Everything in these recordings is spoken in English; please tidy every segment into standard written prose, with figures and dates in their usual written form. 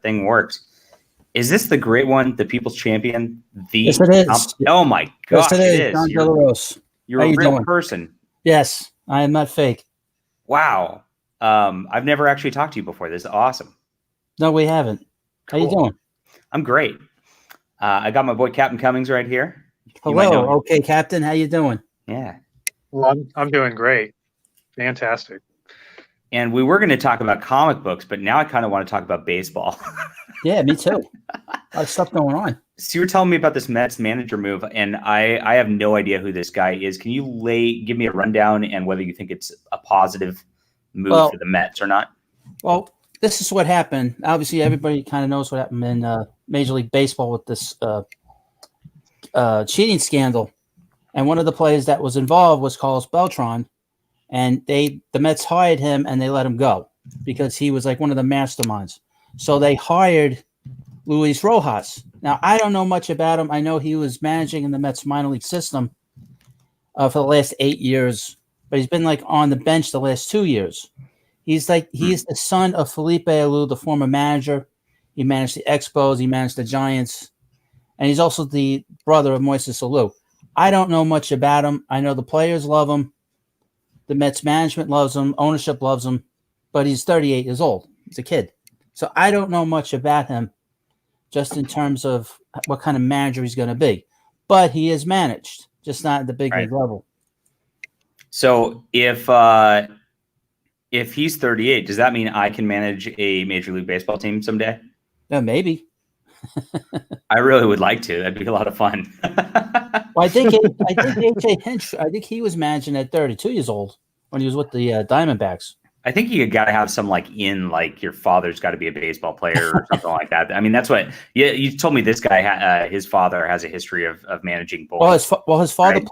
thing works. Is this the great one, the People's Champion? Yes, it is. Oh my gosh, yes, it is. John Delarose. You're a real person. Yes, I am not fake. Wow. I've never actually talked to you before. This is awesome. No, we haven't. Cool. How you doing? I'm great. I got my boy Captain Cummings right here. Hello. Okay, Captain. How you doing? Yeah. Well, I'm doing great. Fantastic. And we were going to talk about comic books, but now I kind of want to talk about baseball. Yeah, me too. A lot of stuff going on. So you were telling me about this Mets manager move, and I have no idea who this guy is. Can you give me a rundown and whether you think it's a positive move for the Mets or not? Well, this is what happened. Obviously, everybody kind of knows what happened in Major League Baseball with this cheating scandal. And one of the players that was involved was Carlos Beltran. And the Mets hired him and they let him go because he was like one of the masterminds. So they hired Luis Rojas. Now, I don't know much about him. I know he was managing in the Mets minor league system for the last 8 years, but he's been like on the bench the last 2 years. He's the son of Felipe Alou, the former manager. He managed the Expos. He managed the Giants. And he's also the brother of Moises Alou. I don't know much about him. I know the players love him. The Mets management loves him. Ownership loves him. But he's 38 years old. He's a kid. So I don't know much about him just in terms of what kind of manager he's going to be. But he is managed, just not at the big league level. So if he's 38, does that mean I can manage a Major League Baseball team someday? Yeah, maybe. I really would like to. That'd be a lot of fun. Well, I think AJ Hinch. I think he was managing at 32 years old when he was with the Diamondbacks. I think you got to have some your father's got to be a baseball player or something like that. I mean, that's what you told me. This guy, his father has a history of managing both. His father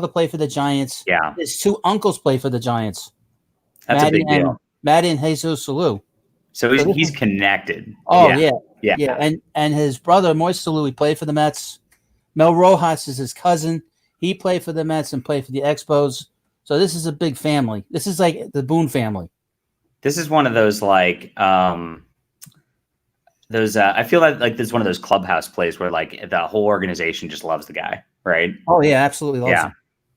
played for the Giants. Yeah, his two uncles play for the Giants. That's a big deal. Matty and Jesus Alou. So he's connected. Oh yeah. And his brother Moises Alou, he played for the Mets. Mel Rojas is his cousin. He played for the Mets and played for the Expos. So this is a big family. This is like the Boone family. This is one of those I feel like this is one of those clubhouse plays where like the whole organization just loves the guy, right? Oh yeah, absolutely loves him.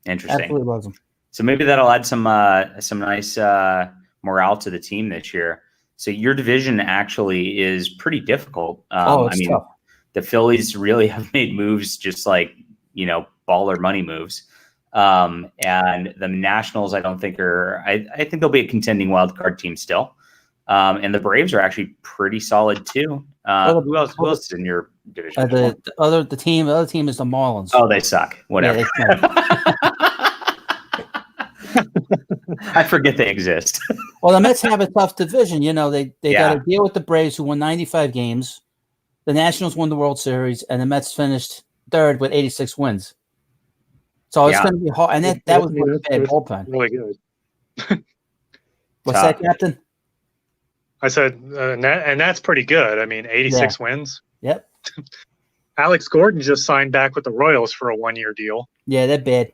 Interesting. Absolutely loves him. So maybe that'll add some nice morale to the team this year. So your division actually is pretty difficult. Tough. The Phillies really have made moves, just like baller money moves. And the Nationals, I don't think I think they'll be a contending wild card team still. And the Braves are actually pretty solid too. Who else is in your division? The other team is the Marlins. Oh, they suck. Whatever. Yeah, I forget they exist. Well, the Mets have a tough division. They got to deal with the Braves, who won 95 games. The Nationals won the World Series, and the Mets finished third with 86 wins. So it's going to be hard. And that was a bad bullpen. Really good. What's that, Captain? I said, and that's pretty good. I mean, 86 wins. Yep. Alex Gordon just signed back with the Royals for a 1-year deal. Yeah, they're bad.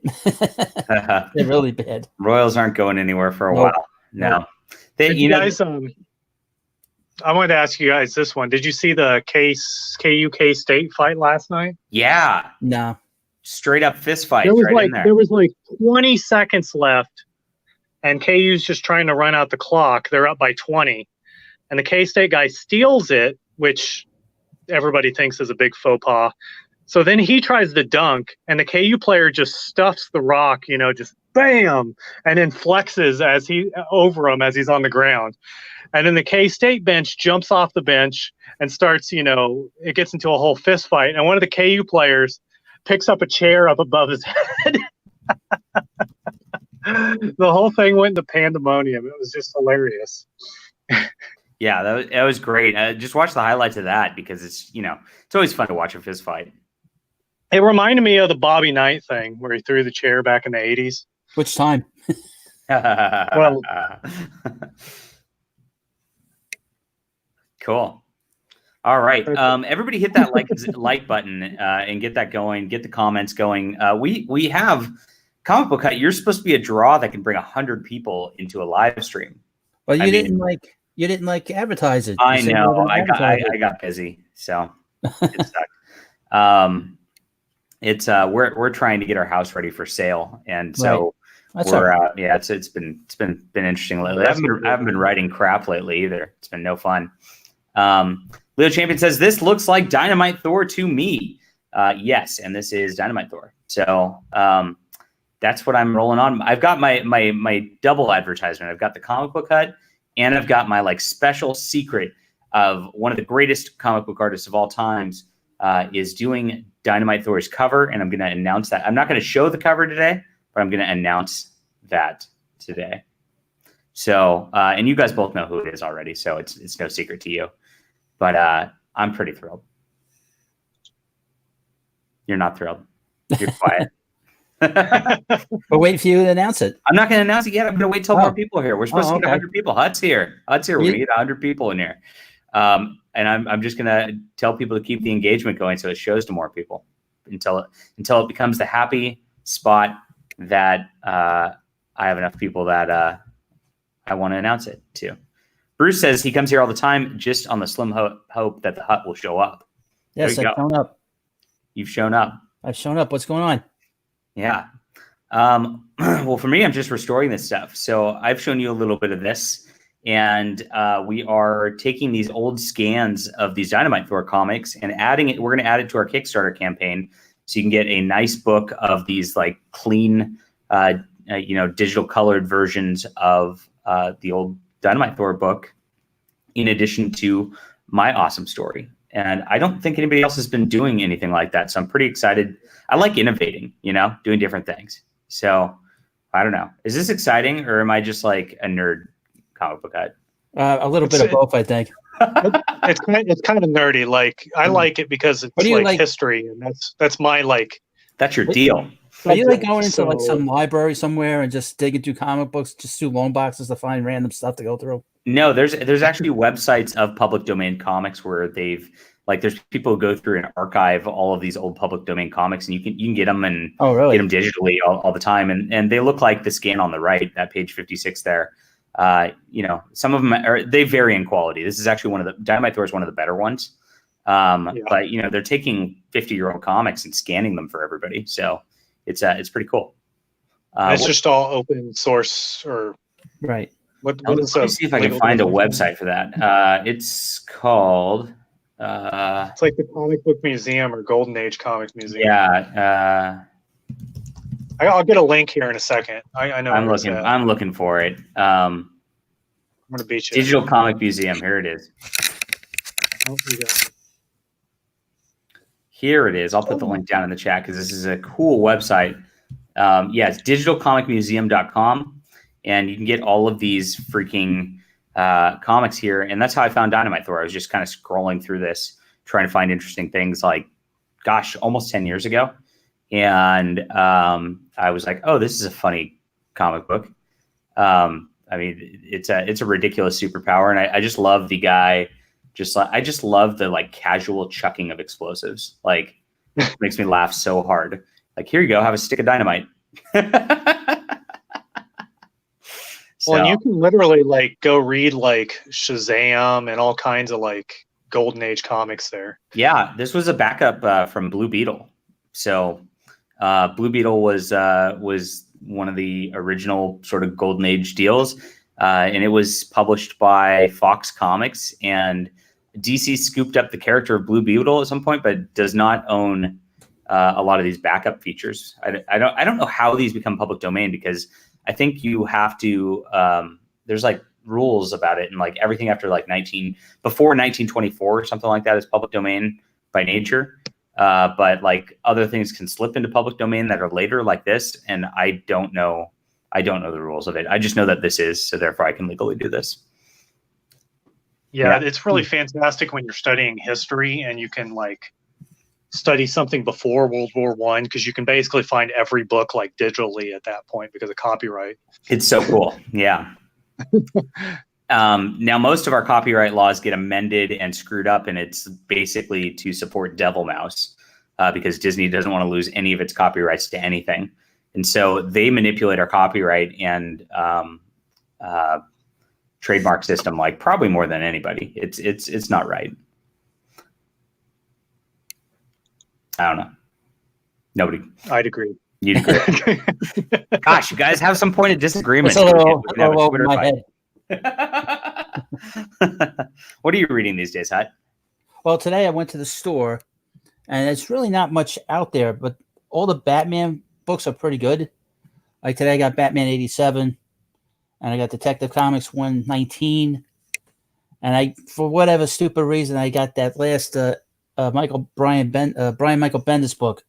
They're really bad. Royals aren't going anywhere for a while. No. Guys, I wanted to ask you guys this one. Did you see the KU State fight last night? Yeah. No. Straight up fist fight. There was like 20 seconds left, and KU's just trying to run out the clock. They're up by 20, and the K-State guy steals it, which everybody thinks is a big faux pas. So then he tries to dunk, and the KU player just stuffs the rock, just bam, and then flexes over him as he's on the ground. And then the K-State bench jumps off the bench and starts, it gets into a whole fist fight. And one of the KU players picks up a chair up above his head. The whole thing went into pandemonium. It was just hilarious. Yeah, that was great. Just watch the highlights of that because it's always fun to watch a fist fight. It reminded me of the Bobby Knight thing where he threw the chair back in the 80s. Which time? Well, cool. All right. Everybody hit that like button and get that going. Get the comments going. We have Comic Book Hut. You're supposed to be a draw that can bring 100 people into a live stream. Well, you didn't You didn't like advertise it. I You said you know. were gonna I advertise it. got busy, so it sucked. It's we're trying to get our house ready for sale, and so That's all right. yeah, it's been interesting lately. I haven't been writing crap lately either. It's been no fun. Leo Champion says this looks like Dynamite Thor to me. Yes, and this is Dynamite Thor. So that's what I'm rolling on. I've got my double advertisement. I've got the comic book hut, and I've got my like special secret of one of the greatest comic book artists of all times is doing Dynamite Thor's cover, and I'm going to announce that. I'm not going to show the cover today, but I'm going to announce that today. So, and you guys both know who it is already, so it's no secret to you. But I'm pretty thrilled. You're not thrilled. You're quiet. We're waiting for you to announce it. I'm not going to announce it yet. I'm going to wait till more people are here. We're supposed to get 100 people. Hut's here. We're going to get 100 people in here. And I'm just going to tell people to keep the engagement going so it shows to more people until it becomes the happy spot that I have enough people that I want to announce it to. Bruce says he comes here all the time just on the slim hope that the hut will show up. Yes, I've shown up. You've shown up. I've shown up. What's going on? Yeah. Well, for me, I'm just restoring this stuff. So I've shown you a little bit of this, and we are taking these old scans of these Dynamite Thor comics and adding it. We're going to add it to our Kickstarter campaign, so you can get a nice book of these like clean, digital colored versions of the old Dynamite Thor book, in addition to my awesome story. And I don't think anybody else has been doing anything like that. So I'm pretty excited. I like innovating, doing different things. So I don't know. Is this exciting, or am I just like a nerd comic book guy? A little bit of both, I think. It's kind of nerdy. Like I like it because it's like history, and that's my like. That's your deal. Are you like going into like some library somewhere and just digging through comic books, just through loan boxes to find random stuff to go through? No, there's actually websites of public domain comics where there's people who go through and archive all of these old public domain comics, and you can get them and get them digitally all the time, and they look like the scan on the right, that page 56 there. Some of them they vary in quality. This is actually Dynamite Thor is one of the better ones. But they're taking 50-year-old comics and scanning them for everybody, so it's pretty cool. It's just all open source, or right. Let me see if I can find a website for that. It's called. It's like the Comic Book Museum or Golden Age Comics Museum. Yeah. I'll get a link here in a second. I know. I'm looking for it. I'm gonna beat you. Digital Comic Museum. Here it is. Oh, you got it. Here it is. I'll put the link down in the chat because this is a cool website. It's digitalcomicmuseum.com, and you can get all of these freaking comics here. And that's how I found Dynamite Thor. I was just kind of scrolling through this, trying to find interesting things like, almost 10 years ago. And I was like, oh, this is a funny comic book. It's a ridiculous superpower. And I just love the guy. I just love the like casual chucking of explosives. Like makes me laugh so hard. Like, here you go, have a stick of dynamite. Well, and you can literally like go read like Shazam and all kinds of like Golden Age comics there. Yeah, this was a backup from Blue Beetle. So Blue Beetle was one of the original sort of Golden Age deals, and it was published by Fox Comics. And DC scooped up the character of Blue Beetle at some point, but does not own a lot of these backup features. I don't know how these become public domain, because I think you have to. There's like rules about it, and like everything after like before 1924 or something like that is public domain by nature. But like other things can slip into public domain that are later, like this, and I don't know the rules of it. I just know that this is, so therefore I can legally do this. Yeah, it's really fantastic when you're studying history and you can like study something before World War I, because you can basically find every book like digitally at that point because of copyright. It's so cool. Yeah. Now, most of our copyright laws get amended and screwed up, and it's basically to support Devil Mouse because Disney doesn't want to lose any of its copyrights to anything. And so they manipulate our copyright and trademark system, like probably more than anybody. It's not right. I don't know. Nobody. I'd agree. You'd agree. Gosh, you guys have some point of disagreement. It's a little over my head. What are you reading these days, Hut? Well, today I went to the store, and it's really not much out there, but all the Batman books are pretty good. Like today I got Batman 87, and I got Detective Comics 119, and I, for whatever stupid reason, I got that last Brian Michael Bendis book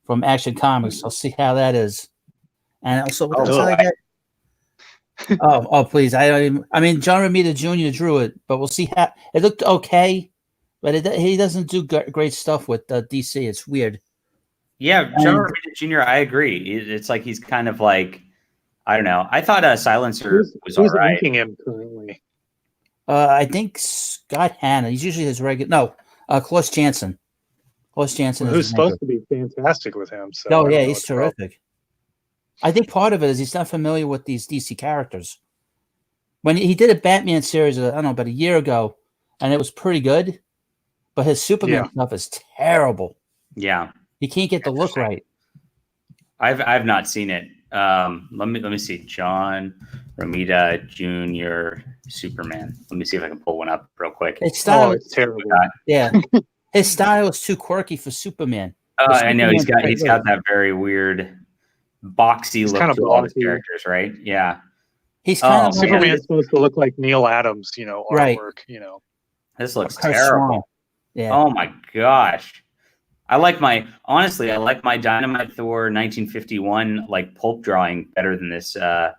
from Action Comics. I'll see how that is. And also, what else did I get? Oh, please! I mean, John Romita Jr. drew it, but we'll see how it looked. Okay, but he doesn't do great stuff with DC. It's weird. Yeah, John Romita Jr. I agree. It's like he's kind of like, I don't know. I thought Silencer was all right. Who's inking him currently? I think Scott Hanna. He's usually his regular. No, Klaus Janson. Klaus Janson, who's supposed to be fantastic with him. So oh yeah, he's terrific. I think part of it is he's not familiar with these DC characters. When he did a Batman series, I don't know, about a year ago, and it was pretty good, but his Superman stuff is terrible. Yeah, he can't get the look right. I've not seen it. Let me see. John Romita Jr. Superman. Let me see if I can pull one up real quick. His style it's terrible. Yeah, his style is too quirky for Superman. I know he's got that very weird boxy look to all his characters, right? Yeah. He's kind of Superman's supposed to look like Neil Adams, artwork, right. This looks terrible. Yeah. Oh my gosh. I like my Dynamite Thor 1951 like pulp drawing better than this. Let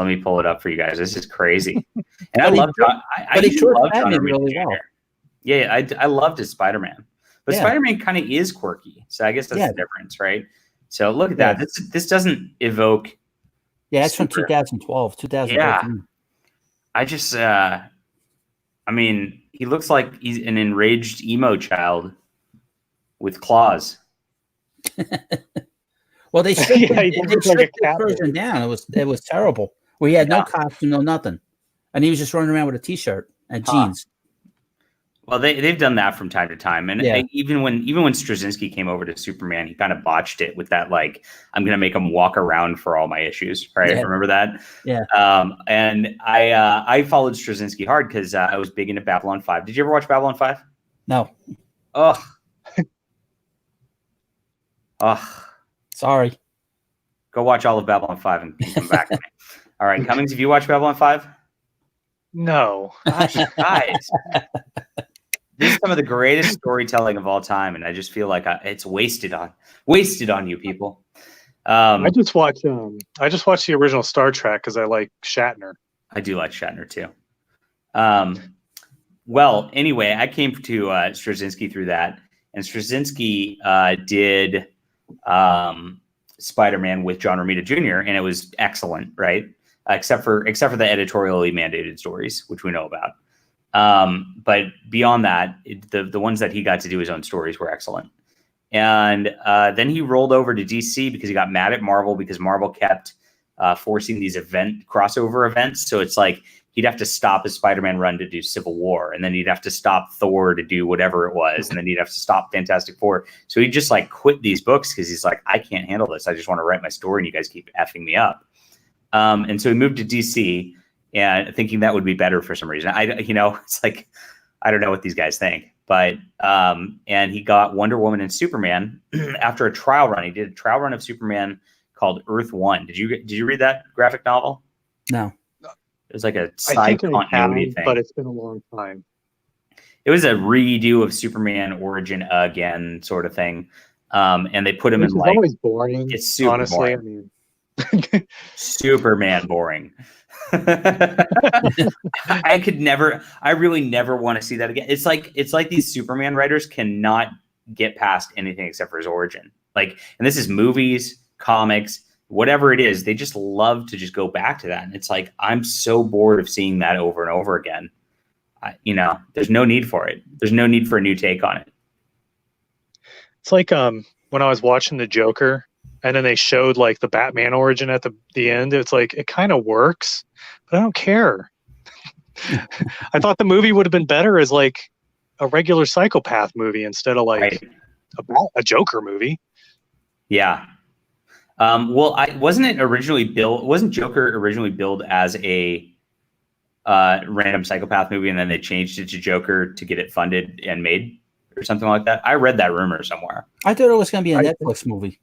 me pull it up for you guys. This is crazy. And I love John really well. Yeah, I loved his Spider-Man. But Spider-Man kind of is quirky. So I guess that's the difference, right? So look at that. This doesn't evoke. Yeah, it's from 2012, 2013. Yeah. I just I mean, he looks like he's an enraged emo child with claws. Well, they stripped the version down. It was terrible. We had no costume, no nothing, and he was just running around with a t-shirt and jeans. Well, they've done that from time to time, and even when Straczynski came over to Superman, he kind of botched it with that, like, I'm going to make him walk around for all my issues, right? Yeah. Remember that? Yeah. And I followed Straczynski hard because I was big into Babylon 5. Did you ever watch Babylon 5? No. Ugh. Sorry. Go watch all of Babylon 5 and come back to me. All right, Cummings, have you watched Babylon 5? No. Gosh, guys. This is some of the greatest storytelling of all time, and I just feel like it's wasted on you people. I just watched the original Star Trek because I like Shatner. I do like Shatner too. Well, anyway, I came to Straczynski through that, and Straczynski did Spider-Man with John Romita Jr., and it was excellent, right? Except for the editorially mandated stories, which we know about. But beyond that, the ones that he got to do his own stories were excellent. And then he rolled over to DC because he got mad at Marvel because Marvel kept forcing these crossover events. So it's like he'd have to stop his Spider-Man run to do Civil War, and then he'd have to stop Thor to do whatever it was, and then he'd have to stop Fantastic Four. So he just like quit these books because he's like, I can't handle this. I just want to write my story, and you guys keep effing me up. And so he moved to DC. And thinking that would be better for some reason. It's like, I don't know what these guys think, but, and he got Wonder Woman and Superman after a trial run. He did a trial run of Superman called Earth One. Did you read that graphic novel? No. It was like a side continuity thing, but it's been a long time. It was a redo of Superman Origin Again sort of thing. And they put him in like, always boring. It's super honestly, boring. Superman boring. I really never want to see that again. It's like these Superman writers cannot get past anything except for his origin. Like, and this is movies, comics, whatever it is, they just love to just go back to that. And it's like, I'm so bored of seeing that over and over again. There's no need for it. There's no need for a new take on it. It's like when I was watching The Joker, and then they showed like the Batman origin at the end. It's like, it kind of works, but I don't care. I thought the movie would have been better as like a regular psychopath movie instead of like Right. a Joker movie. Yeah. Well, wasn't Joker originally billed as a random psychopath movie, and then they changed it to Joker to get it funded and made or something like that? I read that rumor somewhere. I thought it was going to be a Netflix movie.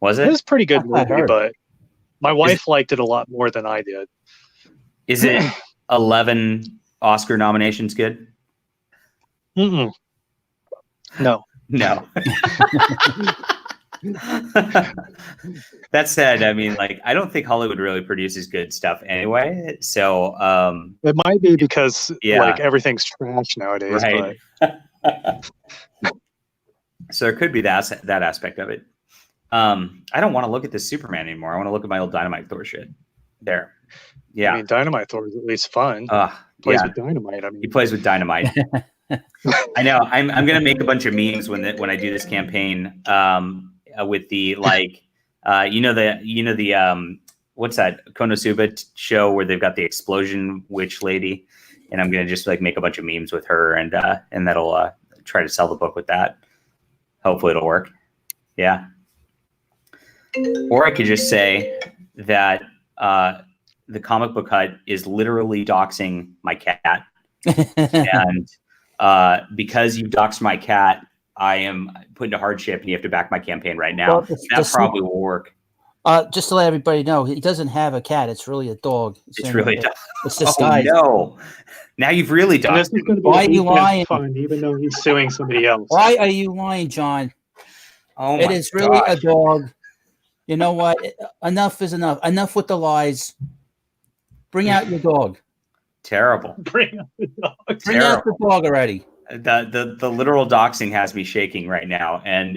Was It it? was a pretty good That's what I movie, heard. but my wife liked it a lot more than I did. Is it 11 Oscar nominations good? Mm-mm. No. No. That said, I mean, like, I don't think Hollywood really produces good stuff anyway. So, It might be because Yeah. like everything's trash nowadays. right. So there could be that aspect of it. I don't want to look at this Superman anymore. I want to look at my old Dynamite Thor shit. There. But, Yeah. I mean, Dynamite Thor is at least fun. Plays Yeah. with dynamite. I mean, He plays with dynamite. I know. I'm gonna make a bunch of memes when I do this campaign. With the like, what's that Konosuba show where they've got the explosion witch lady, and I'm gonna just like make a bunch of memes with her, and that'll try to sell the book with that. Hopefully it'll work. Yeah. Or I could just say that the comic book hut is literally doxing my cat. And because you doxed my cat, I am put into hardship, and you have to back my campaign right now. Well, that probably will work. Just to let everybody know, he doesn't have a cat. It's really a dog. It's really It's oh disguised. no! Now you've really and doxed this is him. going to be Why are a you weekend lying? fun, even though he's suing somebody else. Why are you lying, John? Oh It my is really a gosh. dog. You know what? Enough is enough. Enough with the lies. Bring out your dog. Terrible. Bring up the dog. Bring out the dog already. The literal doxing has me shaking right now, and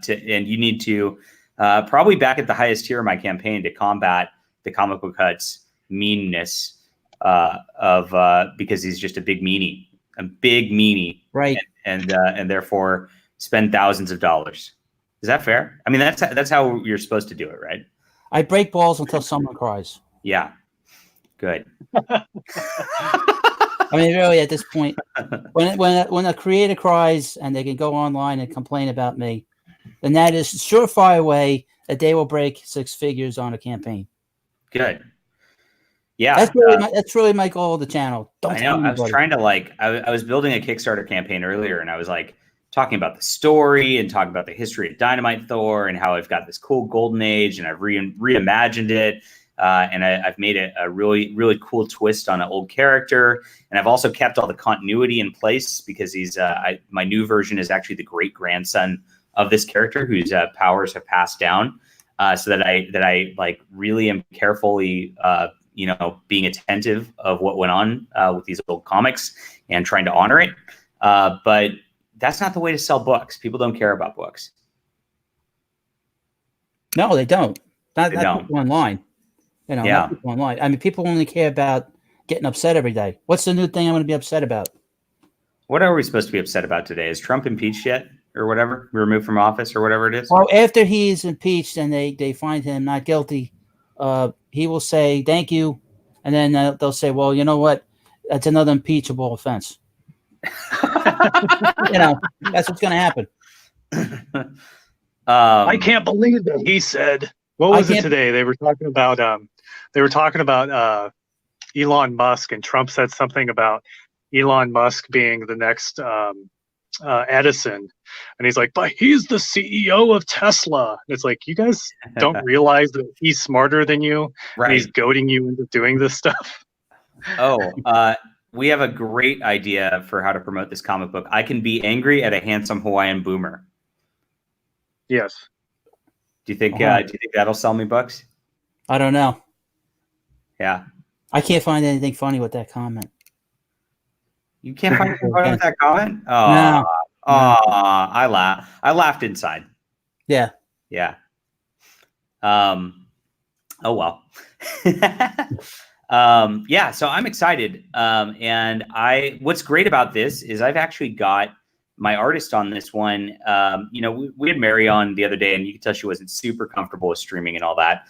you need to probably back at the highest tier of my campaign to combat the comic book hut's meanness because he's just a big meanie, Right. and therefore spend thousands of dollars. Is that fair? I mean, that's how you're supposed to do it, right? I break balls until someone cries. Yeah. Good. I mean, really, at this point, when a creator cries and they can go online and complain about me, then that is a surefire way that they will break 6 figures on a campaign. Good. Yeah. That's really my goal of the channel. I know. I was trying to I was building a Kickstarter campaign earlier, and I was like talking about the story and talking about the history of Dynamite Thor and how I've got this cool golden age and I've reimagined it. And I've made a really, really cool twist on an old character. And I've also kept all the continuity in place because he's my new version is actually the great grandson of this character whose powers have passed down. So that I like really am carefully, being attentive of what went on with these old comics and trying to honor it. But that's not the way to sell books. People don't care about books. No, they don't. Not don't. People online. Not people online. I mean, people only care about getting upset every day. What's the new thing I'm going to be upset about? What are we supposed to be upset about today? Is Trump impeached yet, or whatever, removed from office, or whatever it is? Well, after he's impeached and they find him not guilty, he will say thank you, and then they'll say, well, you know what? That's another impeachable offense. That's what's going to happen. I can't believe that he said. What was it today? They were talking about Elon Musk, and Trump said something about Elon Musk being the next Edison, and he's like, but he's the CEO of Tesla. And it's like, you guys don't realize that he's smarter than you, right? And he's goading you into doing this stuff. We have a great idea for how to promote this comic book. I can be angry at a handsome Hawaiian boomer. Yes. Do you think that'll sell me books? I don't know. Yeah. I can't find anything funny with that comment. You can't find anything funny with that comment? Oh, no. I laughed inside. Yeah. Yeah. Oh well. Yeah, so I'm excited. And what's great about this is I've actually got my artist on this one, we had Mary on the other day, and you could tell she wasn't super comfortable with streaming and all that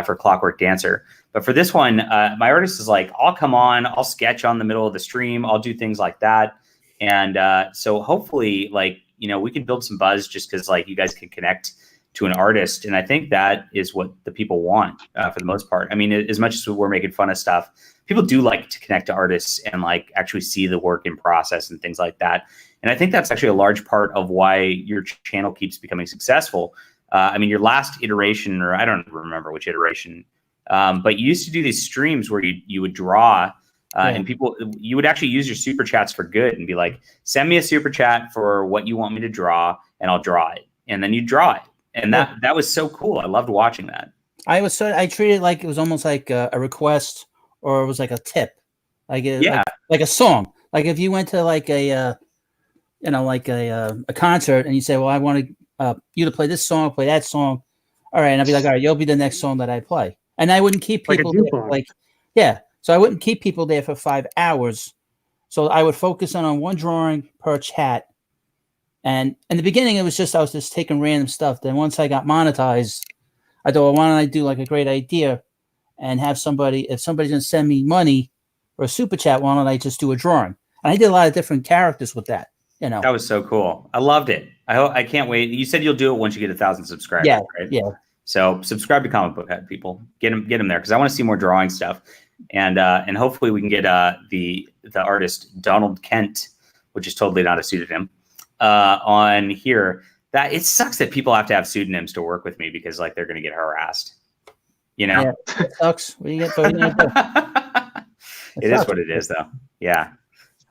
for Clockwork Dancer. But for this one, my artist is like, I'll come on, I'll sketch on the middle of the stream, I'll do things like that. And so hopefully, we can build some buzz just because you guys can connect to an artist. And I think that is what the people want for the most part. I mean, as much as we're making fun of stuff, people do like to connect to artists and actually see the work in process and things like that. And I think that's actually a large part of why your channel keeps becoming successful. Your last iteration, or I don't remember which iteration, but you used to do these streams where you would draw and you would actually use your super chats for good and be like, send me a super chat for what you want me to draw and I'll draw it. And then you draw it. And that was so cool. I loved watching that. I treated it like it was almost like a request, or it was like a tip, like a song. Like if you went to a concert and you say, well, I want you to play this song, play that song. All right. And I'd be like, all right, you'll be the next song that I play. And I wouldn't keep people there. So I wouldn't keep people there for 5 hours. So I would focus on one drawing per chat. And in the beginning, I was just taking random stuff. Then once I got monetized, I thought, well, why don't I do a great idea and have if somebody's going to send me money or a super chat, why don't I just do a drawing? And I did a lot of different characters with that. That was so cool. I loved it. I can't wait. You said you'll do it once you get 1,000 subscribers, right? Yeah. So subscribe to Comic Book Head, people. Get them there because I want to see more drawing stuff, and hopefully we can get the artist Donald Kent, which is totally not a pseudonym, on here. That it sucks that people have to have pseudonyms to work with me because they're going to get harassed. Yeah, it sucks. What do you get? It is what it is, though. Yeah.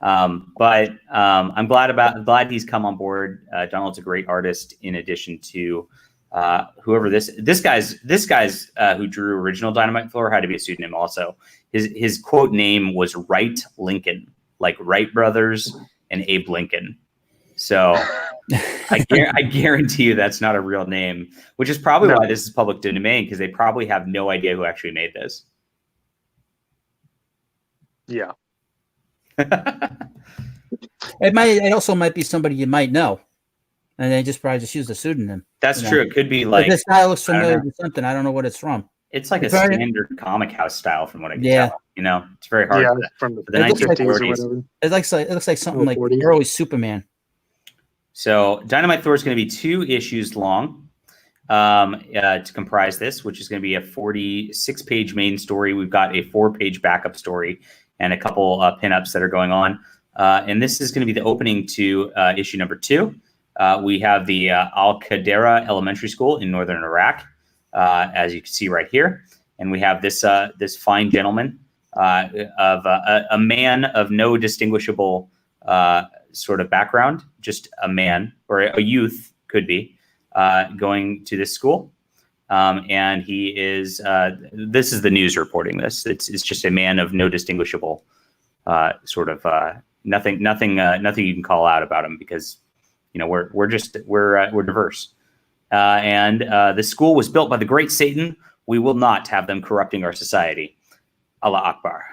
But I'm glad he's come on board. Donald's a great artist. In addition to whoever this guy's who drew original Dynamite Thor had to be a pseudonym also. His quote name was Wright Lincoln, like Wright brothers and Abe Lincoln. So I guarantee you that's not a real name, which is probably why this is public domain, because they probably have no idea who actually made this. Yeah. It also might be somebody you might know, and they probably just use a pseudonym. That's true. It could be this style looks familiar to something. I don't know what it's from. It's like a standard comic house style, from what I can tell. It's very hard. Yeah, from the 1950s or whatever. It looks like something like early Superman. So Dynamite Thor is going to be 2 issues long to comprise this, which is going to be a 46-page main story. We've got a 4-page backup story and a couple pinups that are going on. And this is going to be the opening to issue number 2. We have the Al-Qadera Elementary School in northern Iraq, as you can see right here. And we have this fine gentleman of a man of no distinguishable sort of background, just a man, or a youth could be, going to this school. And he is, this is the news reporting this. It's just a man of no distinguishable nothing you can call out about him, because we're diverse. And the school was built by the great Satan. We will not have them corrupting our society. Allah Akbar.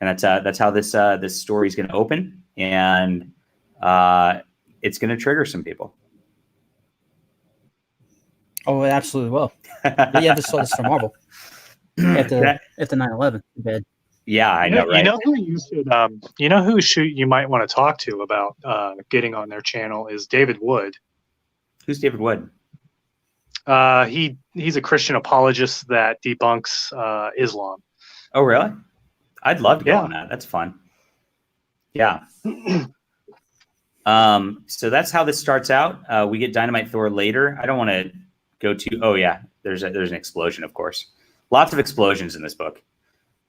And that's how this story is going to open, and it's going to trigger some people. Oh, it absolutely will. Yeah, this is for Marvel after 9/11. Bad. Yeah, I know, right? You know who you should, you might want to talk to about getting on their channel is David Wood. Who's David Wood? He's a Christian apologist that debunks Islam. Oh, really? I'd love to go on that. That's fun. Yeah. So that's how this starts out. We get Dynamite Thor later. I don't want to go to. Oh yeah, there's an explosion, of course. Lots of explosions in this book.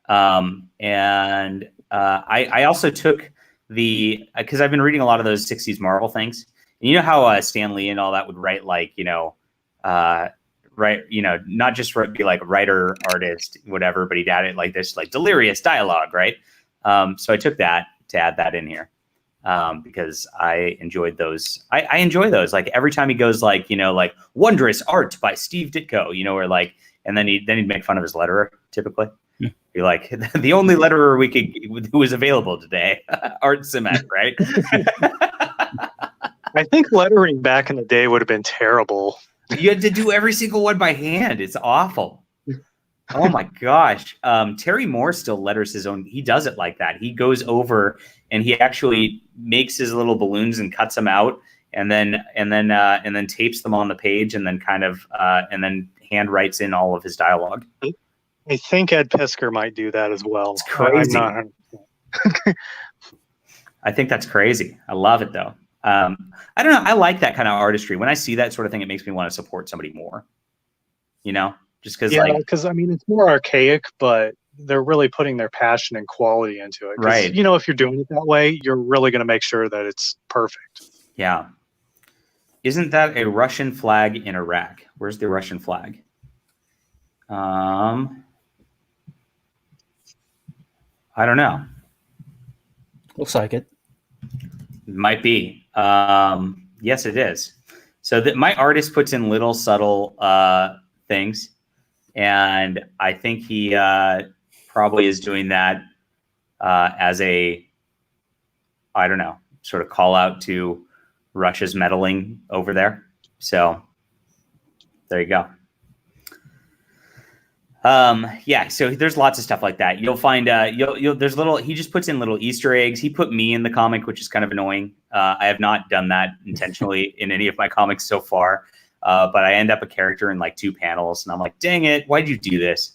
And I also took because I've been reading a lot of those 60s Marvel things. And you know how Stan Lee and all that would write not just be like writer, artist, whatever, but he'd add it like this, like delirious dialogue, right? So I took that to add that in here. Because I enjoyed those. I enjoy those. Like every time he goes like wondrous art by Steve Ditko, or and then he'd make fun of his letterer typically. Be like, the only letterer who was available today, Art Simek, right? think lettering back in the day would have been terrible. You had to do every single one by hand. It's awful. Oh my gosh. Terry Moore still letters his own. He does it like that. He goes over and he actually makes his little balloons and cuts them out, and then tapes them on the page, and then and then hand writes in all of his dialogue. I think Ed Pisker might do that as well. It's crazy. I'm not. I think that's crazy. I love it though. I don't know. I like that kind of artistry. When I see that sort of thing, it makes me want to support somebody more. Just because, because it's more archaic, but they're really putting their passion and quality into it. Right. If you're doing it that way, you're really going to make sure that it's perfect. Yeah. Isn't that a Russian flag in Iraq? Where's the Russian flag? I don't know. Looks like it. Might be. Yes, it is. So my artist puts in little subtle things, and I think he probably is doing that as a, I don't know, sort of call out to Russia's meddling over there. So there you go. So there's lots of stuff like that. You'll find he just puts in little Easter eggs. He put me in the comic, which is kind of annoying. I have not done that intentionally in any of my comics so far. But I end up a character in like 2 panels, and I'm like, dang it, why'd you do this?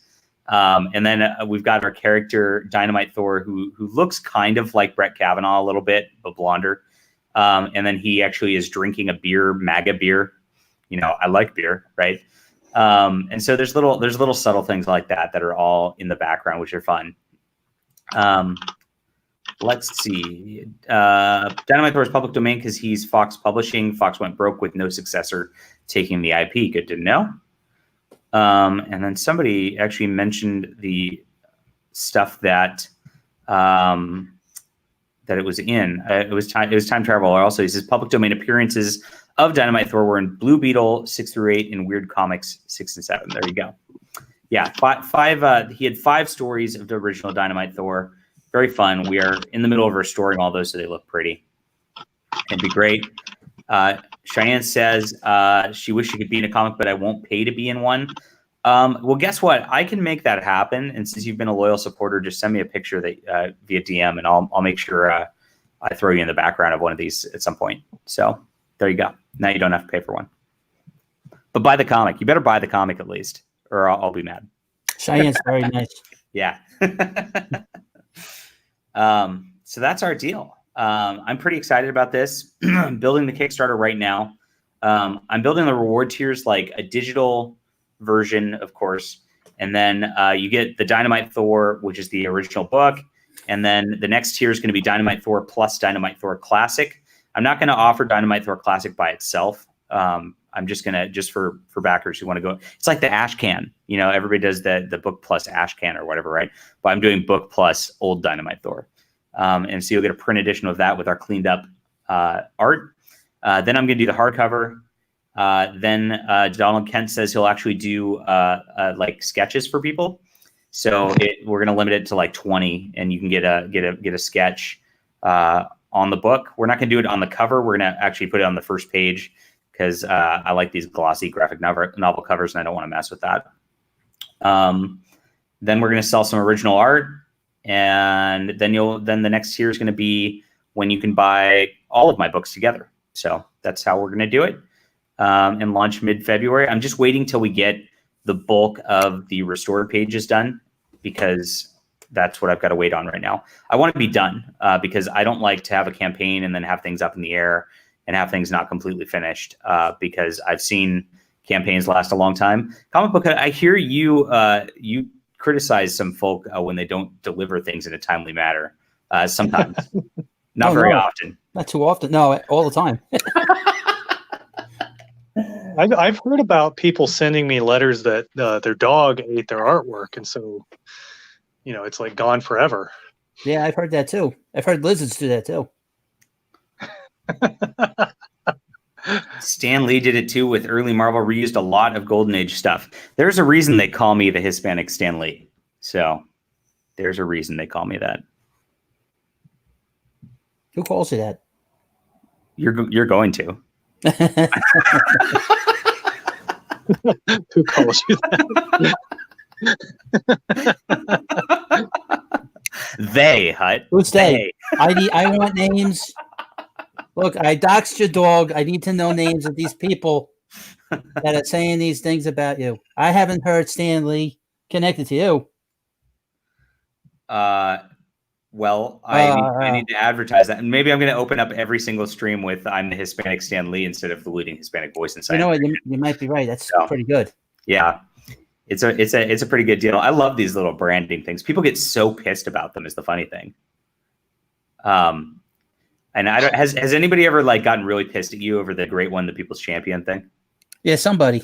And then we've got our character Dynamite Thor, who looks kind of like Brett Kavanaugh a little bit, but blonder. And then he actually is drinking a beer, MAGA beer. I like beer, right? And so there's little subtle things like that are all in the background, which are fun. Let's see. Dynamite Thor is public domain because he's Fox Publishing. Fox went broke with no successor taking the IP. Good to know. And then somebody actually mentioned the stuff that it was in. It was Time Traveler. Also, he says public domain appearances of Dynamite Thor were in Blue Beetle 6 through 8 and Weird Comics 6 and 7. There you go. Yeah, five. He had 5 stories of the original Dynamite Thor. Very fun. We are in the middle of restoring all those so they look pretty. It'd be great. Cheyenne says she wished she could be in a comic, but I won't pay to be in one. Well, guess what? I can make that happen. And since you've been a loyal supporter, just send me a picture that via DM, and I'll make sure I throw you in the background of one of these at some point. So there you go. Now you don't have to pay for one. But buy the comic. You better buy the comic at least, or I'll be mad. Cheyenne's very nice. Yeah. So that's our deal. I'm pretty excited about this. I'm building the Kickstarter right now. I'm building the reward tiers, like a digital version, of course. And then you get the Dynamite Thor, which is the original book. And then the next tier is going to be Dynamite Thor plus Dynamite Thor Classic. I'm not going to offer Dynamite Thor Classic by itself. I'm just going to, just for backers who want to go. It's like the Ash Can. Everybody does the book plus Ash Can or whatever, right? But I'm doing book plus old Dynamite Thor. And so you'll get a print edition of that with our cleaned up art. Then I'm going to do the hardcover. Then Donald Kent says he'll actually do like sketches for people. So we're going to limit it to like 20, and you can get a sketch on the book. We're not going to do it on the cover. We're going to actually put it on the first page because I like these glossy graphic novel covers, and I don't want to mess with that. Then we're going to sell some original art. And then the next tier is going to be when you can buy all of my books together. So that's how we're going to do it, and launch mid-February. I'm just waiting till we get the bulk of the restored pages done, because that's what I've got to wait on right now. I want to be done because I don't like to have a campaign and then have things up in the air and have things not completely finished, because I've seen campaigns last a long time. Comic book, I hear you criticize some folk when they don't deliver things in a timely manner. Sometimes, not very often. Not too often. No, all the time. I've heard about people sending me letters that their dog ate their artwork, and so it's like gone forever. Yeah, I've heard that too. I've heard lizards do that too. Stan Lee did it too with early Marvel, reused a lot of Golden Age stuff. There's a reason they call me the Hispanic Stan Lee. So there's a reason they call me that. Who calls you that? You're going to. Who calls you that? They, Hut. Who's they? I want names. Look, I doxed your dog. I need to know names of these people that are saying these things about you. I haven't heard Stanley connected to you. Well, I need to advertise that, and maybe I'm going to open up every single stream with "I'm the Hispanic Stan Lee" instead of the leading Hispanic voice inside. You know what? You might be right. That's pretty good. Yeah, it's a pretty good deal. I love these little branding things. People get so pissed about them. Is the funny thing. And I don't has anybody ever like gotten really pissed at you over the Great One, the People's Champion thing? Yeah, somebody.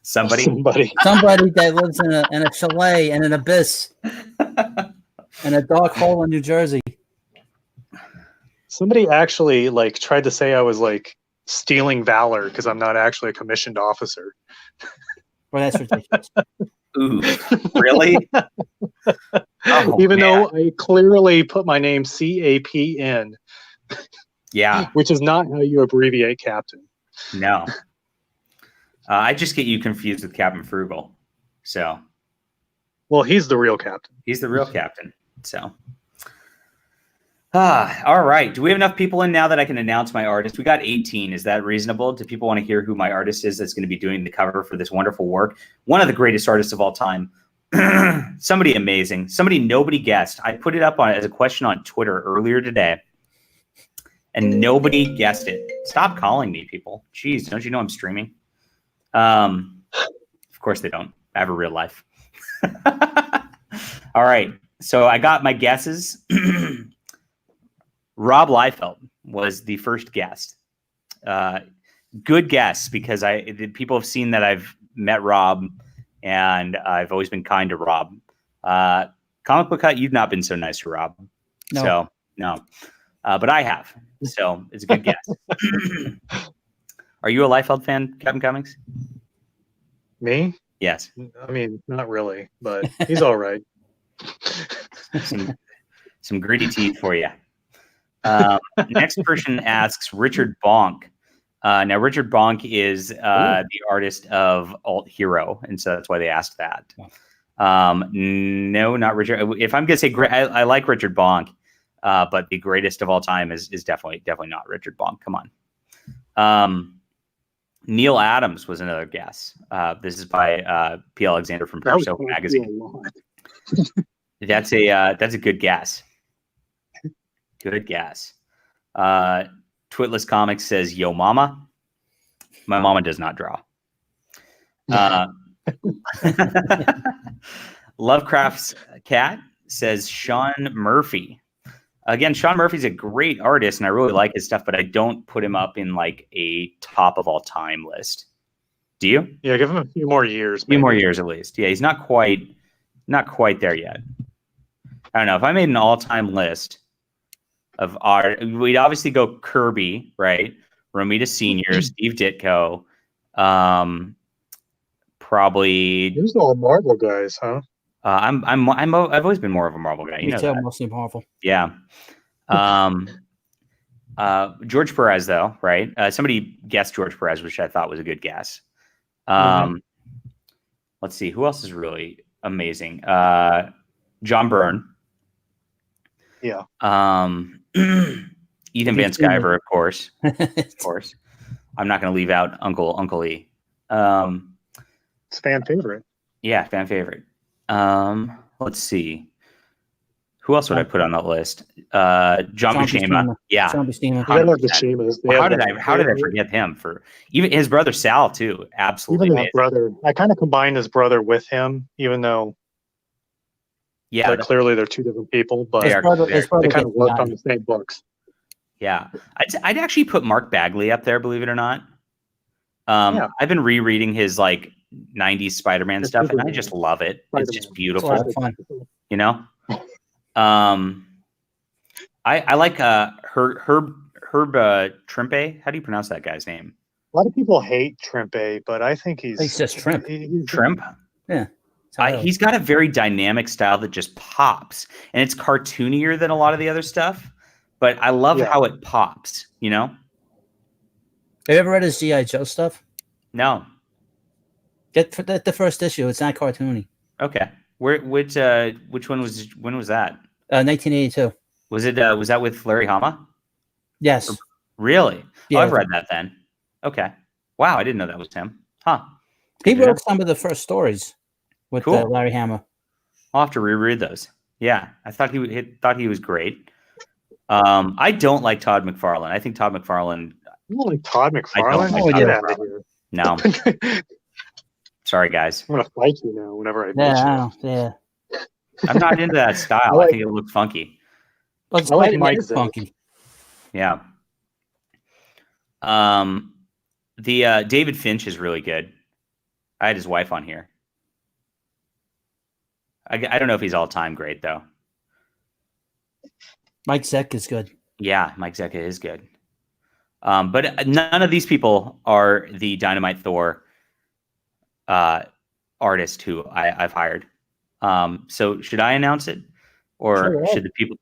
Somebody that lives in a chalet and an abyss and a dark hole in New Jersey. Somebody actually like tried to say I was like stealing valor because I'm not actually a commissioned officer. Well, that's ridiculous. Ooh, really? Even though I clearly put my name CAP in. Yeah. Which is not how you abbreviate captain. No. I just get you confused with Captain Frugal. So. Well, he's the real captain. He's the real captain. So. All right. Do we have enough people in now that I can announce my artist? We got 18. Is that reasonable? Do people want to hear who my artist is that's going to be doing the cover for this wonderful work? One of the greatest artists of all time. Somebody amazing. Somebody nobody guessed. I put it up on as a question on Twitter earlier today, and nobody guessed it. Stop calling me, people. Jeez, don't you know I'm streaming? Of course they don't. I have a real life. All right. So I got my guesses. Rob Liefeld was the first guest. Good guess because people have seen that I've met Rob and I've always been kind to Rob. Comic Book Hut, you've not been so nice to Rob. No. So no, but I have. So it's a good guess. Are you a Liefeld fan, Captain Comics? Me? Yes. I mean, not really, but he's all right. Some gritty teeth for you. Next person asks Richard Bonk. Now, Richard Bonk is the artist of Alt Hero, and so that's why they asked that. No, not Richard. If I'm going to say I like Richard Bonk, but the greatest of all time is definitely not Richard Bonk. Come on. Neil Adams was another guess. This is by P. Alexander from Perso Magazine. That's a good guess. Good guess. Twitless Comics says, "Yo, mama." My mama does not draw. Lovecraft's Cat says Sean Murphy. Again, Sean Murphy's a great artist, and I really like his stuff, but I don't put him up in like a top of all time list. Do you? Yeah, give him a few more years. A few more years at least. Yeah, he's not quite there yet. I don't know. If I made an all-time list of art, we'd obviously go Kirby, right? Romita Sr., Steve Ditko, probably. These are all Marvel guys, huh? I've always been more of a Marvel guy. You know that. Mostly Marvel. Yeah. George Perez, though, right? Somebody guessed George Perez, which I thought was a good guess. Let's see. Who else is really amazing? John Byrne. Yeah. Ethan Van Sciver, of course. Of course. I'm not going to leave out Uncle E. It's fan favorite. Yeah, fan favorite. Let's see. Who else would I put on that list? John Buscema. Yeah. John Buscema. How did I forget him? For even his brother Sal too. Absolutely. Even his brother. I kind of combined his brother with him, even though clearly they're two different people, but his brother they kind of worked on the same books. Yeah. I'd actually put Mark Bagley up there, believe it or not. I've been rereading his like 90s Spider-Man stuff, and I just love it. It's just beautiful. It's fun. You know? I like Herb Trimpe. How do you pronounce that guy's name? A lot of people hate Trimpe, but I think he's just Trimp. Trimp? Yeah. He's got a very dynamic style that just pops, and it's cartoonier than a lot of the other stuff, but I love how it pops, you know? Have you ever read his G.I. Joe stuff? No. Get the first issue. It's not cartoony. Okay. Which one was when was that? 1982. Was that with Larry Hama? Yes. Really? Yeah. Oh, I've read that then. Okay. Wow, I didn't know that was him. Huh. He wrote some of the first stories with Cool. Larry Hama. I'll have to reread those. Yeah, I thought he was great. I don't like Todd McFarlane. I think Todd McFarlane. You don't like Todd McFarlane? I don't Get like out of here. No. Sorry, guys. I'm gonna fight you now. Whenever I Yeah. I'm not into that style. I think it looks funky. But I like Mike Mike's funky. Yeah. The David Finch is really good. I had his wife on here. I don't know if he's all time great though. Mike Zeck is good. Yeah, Mike Zeck is good. But none of these people are the Dynamite Thor artist who I've hired. So should I announce it, or Sure, should the people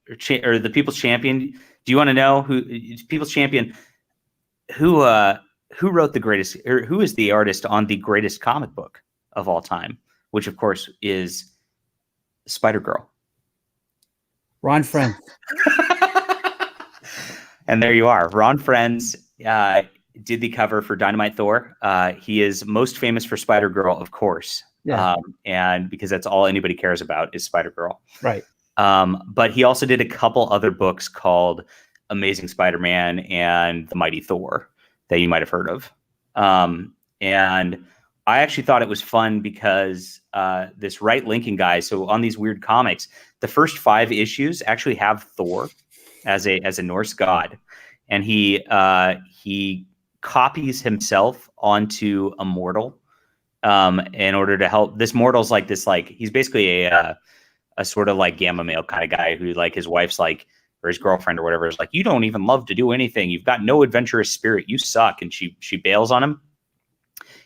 or the People's Champion? Do you want to know who People's Champion? Who wrote the greatest, or who is the artist on the greatest comic book of all time, which of course is Spider-Girl. Ron Friend. And there you are. Ron Friends did the cover for Dynamite Thor. He is most famous for Spider-Girl, of course. Yeah. And because that's all anybody cares about is Spider-Girl. Right. But he also did a couple other books called Amazing Spider-Man and The Mighty Thor that you might have heard of. And I actually thought it was fun because this right linking guy, so on these weird comics, the first 5 issues actually have Thor as a Norse god. And he copies himself onto a mortal in order to help. This mortal's like this, like he's basically a sort of like gamma male kind of guy who, like, his wife's like, or his girlfriend or whatever is like, you don't even love to do anything. You've got no adventurous spirit. You suck. And she bails on him,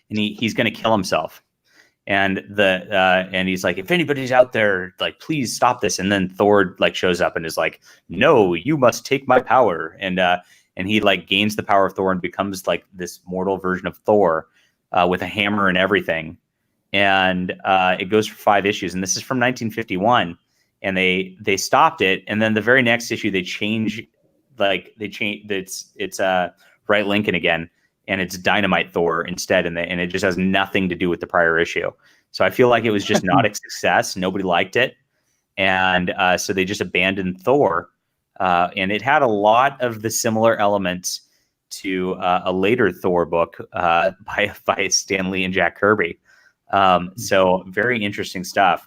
and he's going to kill himself. And and he's like, if anybody's out there, like, please stop this. And then Thor like shows up and is like, no, you must take my power. And he like gains the power of Thor and becomes like this mortal version of Thor with a hammer and everything. And it goes for 5 issues. And this is from 1951. And they stopped it. And then the very next issue, they change it's Right Lincoln again. And it's Dynamite Thor instead. And it just has nothing to do with the prior issue. So I feel like it was just not a success. Nobody liked it. And so they just abandoned Thor. And it had a lot of the similar elements to a later Thor book by Stan Lee and Jack Kirby. So very interesting stuff.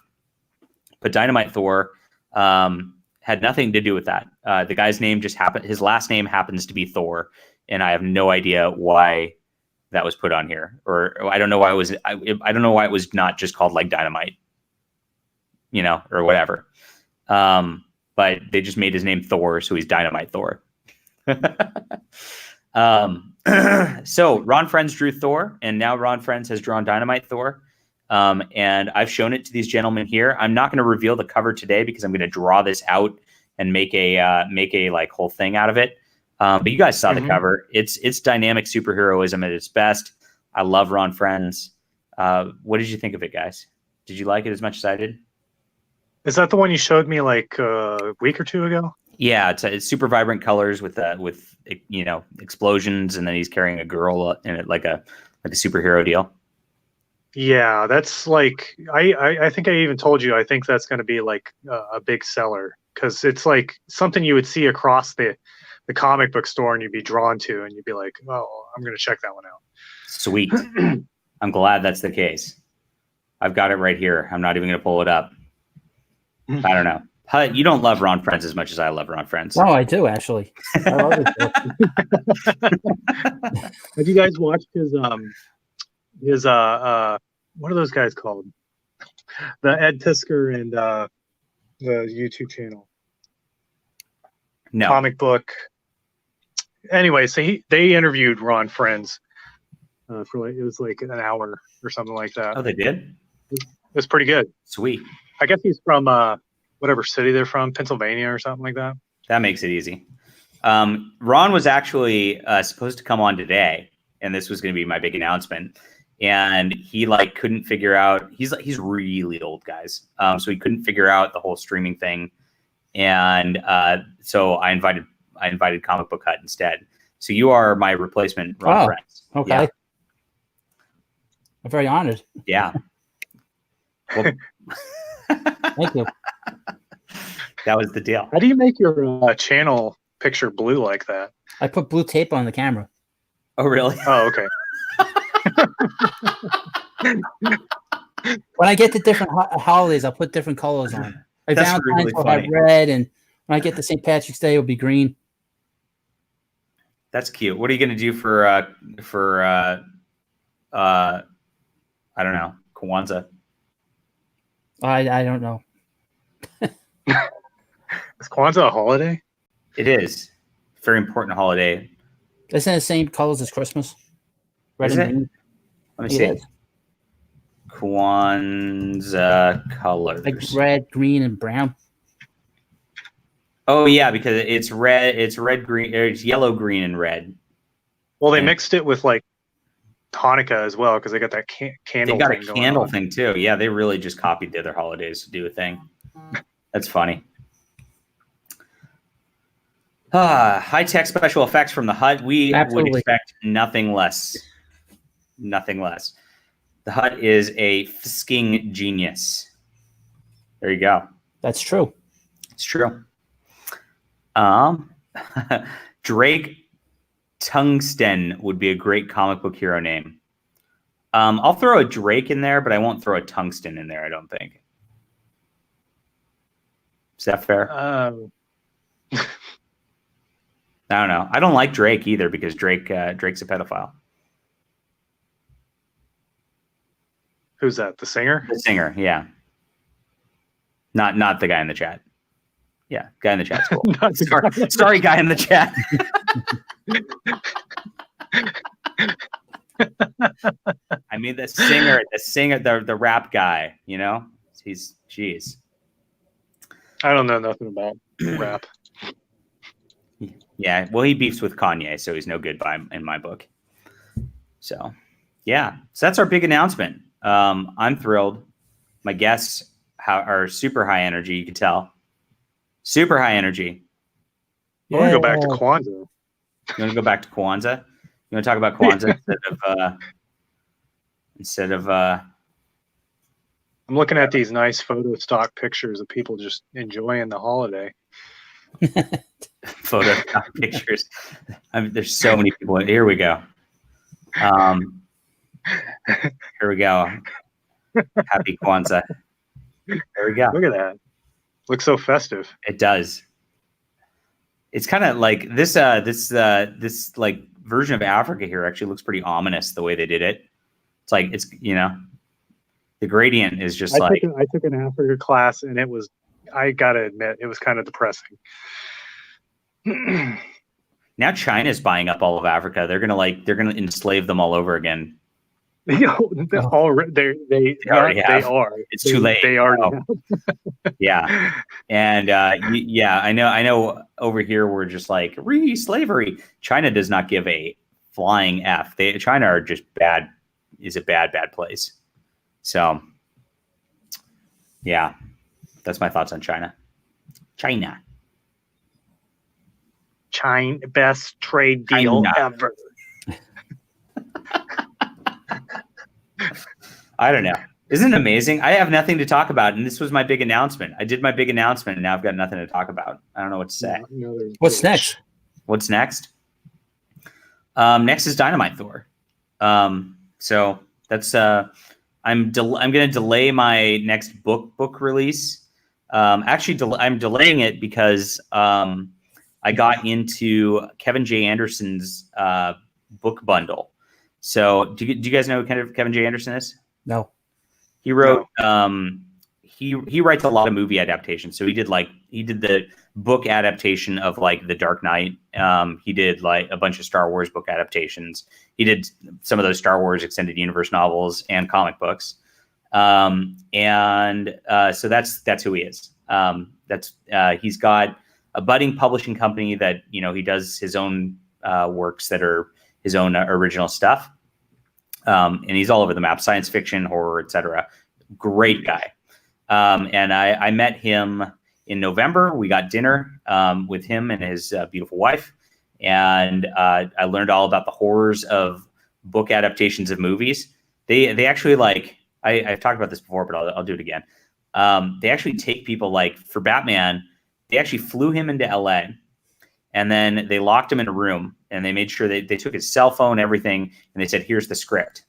But Dynamite Thor had nothing to do with that. The guy's name just happened. His last name happens to be Thor. And I have no idea why that was put on here, or I don't know why it was. I don't know why it was not just called like Dynamite, or whatever. But they just made his name Thor, so he's Dynamite Thor. So Ron Friends drew Thor, and now Ron Friends has drawn Dynamite Thor. And I've shown it to these gentlemen here. I'm not going to reveal the cover today because I'm going to draw this out and make a like whole thing out of it. But you guys saw the cover. It's dynamic superheroism at its best. I love Ron Friends. What did you think of it, guys? Did you like it as much as I did? Is that the one you showed me like a week or 2 ago? Yeah, it's super vibrant colors with explosions, and then he's carrying a girl in it like a superhero deal. Yeah, that's like I think I even told you I think that's going to be like a big seller, because it's like something you would see across the comic book store and you'd be drawn to, and you'd be like, oh, I'm going to check that one out. Sweet. I'm glad that's the case. I've got it right here. I'm not even going to pull it up. I don't know. You don't love Ron Friends as much as I love Ron Friends. No, I do, actually. I love it. Have you guys watched his what are those guys called? The Ed Tisker and the YouTube channel. No. Comic book. Anyway, so they interviewed Ron Friends for like, it was like an hour or something like that. Oh, they did? It was pretty good. Sweet. I guess he's from whatever city they're from, Pennsylvania or something like that. That makes it easy. Ron was actually supposed to come on today, and this was going to be my big announcement. And he like couldn't figure out. He's really old, guys. So he couldn't figure out the whole streaming thing, and so I invited Comic Book Hut instead. So you are my replacement, Ron Friends. Okay. Yeah. I'm very honored. Yeah. Well, Thank you. that was the deal. How do you make your channel picture blue like that? I put blue tape on the camera. Oh, really? Oh, okay. When I get to different holidays, I'll put different colors on. Like That's Valentine's really will funny. have red, and when I get to St. Patrick's Day, it'll be green. That's cute. What are you going to do for I don't know, Kwanzaa? I don't know. Is Kwanzaa a holiday? It is. Very important holiday. Isn't it the same colors as Christmas? Red Is and it? green. Let me It see. is. Kwanzaa colors. Like red, green, and brown. Oh yeah, because it's red. It's red, green. It's yellow, green, and red. Well, they Yeah. mixed it with like Hanukkah as well because they got that candle. They got a thing going candle on. thing too. Yeah, they really just copied the other holidays to do a thing. That's funny. High-tech special effects from the Hut. We Absolutely. would expect nothing less. Nothing less. The Hut is a fisking genius. There you go. That's true. It's true. Drake Tungsten would be a great comic book hero name. I'll throw a Drake in there, but I won't throw a Tungsten in there, I don't think. Is that fair? I don't know. I don't like Drake either because Drake's a pedophile. Who's that? The singer? The singer, yeah. Not the guy in the chat. Yeah, guy in the chat's cool. Not the Sorry, guy in the chat. I mean the singer, the rap guy, you know? Jeez. I don't know nothing about rap. Yeah, well, he beefs with Kanye, so he's no good in my book. So, yeah. So that's our big announcement. I'm thrilled. My guests are super high energy, you can tell. Super high energy. I want to go back to Kwanzaa. You want to go back to Kwanzaa? You want to talk about Kwanzaa instead of I'm looking at these nice photo stock pictures of people just enjoying the holiday. photo pictures. I mean, there's so many people. Here we go. Here we go. Happy Kwanzaa. There we go. Look at that. Looks so festive. It does. It's kind of like this like version of Africa here actually looks pretty ominous the way they did it. It's like the gradient is just I took an Africa class and it was, I gotta admit, it was kind of depressing. Now China's buying up all of Africa. They're gonna enslave them all over again. They are. It's too late. They are. Yeah. And yeah, I know over here we're just like slavery. China does not give a flying F. China are just bad, is a bad place. So yeah, that's my thoughts on China. China, Best trade deal ever. I don't know. Isn't it amazing? I have nothing to talk about, and this was my big announcement. I did my big announcement, and now I've got nothing to talk about. I don't know what to say. What's next? What's next? Next is Dynamite Thor. So that's I'm going to delay my next book release. Actually, I'm delaying it because I got into Kevin J. Anderson's book bundle. So do you guys know who Kevin J. Anderson is? No. He wrote he writes a lot of movie adaptations. So he did the book adaptation of like The Dark Knight. He did like a bunch of Star Wars book adaptations. He did some of those Star Wars extended universe novels and comic books. So that's who he is. He's got a budding publishing company that, he does his own works that are his own original stuff. And he's all over the map, science fiction, horror, etc. Great guy. And I met him in November. We got dinner with him and his beautiful wife. And I learned all about the horrors of book adaptations of movies. They actually I've talked about this before, but I'll do it again. They actually take people, like for Batman, they actually flew him into LA and then they locked him in a room and they made sure they took his cell phone, everything. And they said, here's the script.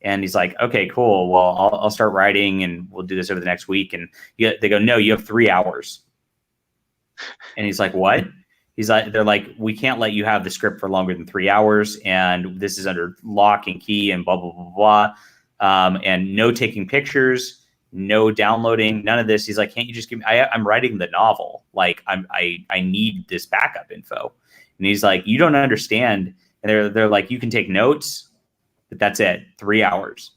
And he's like, okay, cool. Well, I'll start writing and we'll do this over the next week. And they go, no, you have 3 hours. And he's like, what? They're like, we can't let you have the script for longer than 3 hours. And this is under lock and key and blah, blah, blah, blah. And no taking pictures, no downloading, none of this. He's like, can't you just give me, I'm writing the novel. Like I need this backup info. And he's like, you don't understand. And they're like, you can take notes, but that's it. 3 hours.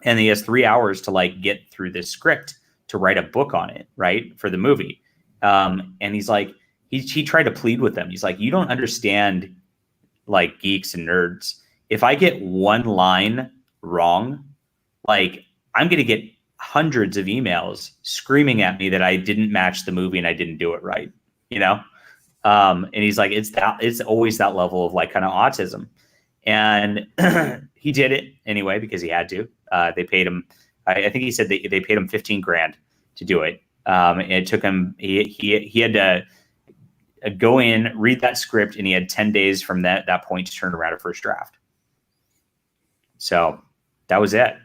And he has 3 hours to like get through this script to write a book on it, right? For the movie. And he's like, he tried to plead with them. He's like, you don't understand like geeks and nerds. If I get one line wrong, like I'm going to get hundreds of emails screaming at me that I didn't match the movie and I didn't do it right, you know? And he's like, it's always that level of like kind of autism. And he did it anyway, because he had to. They paid him, I think he said they paid him $15,000 to do it. And it took him, he had to go in, read that script, and he had 10 days from that point to turn around a first draft. So that was it.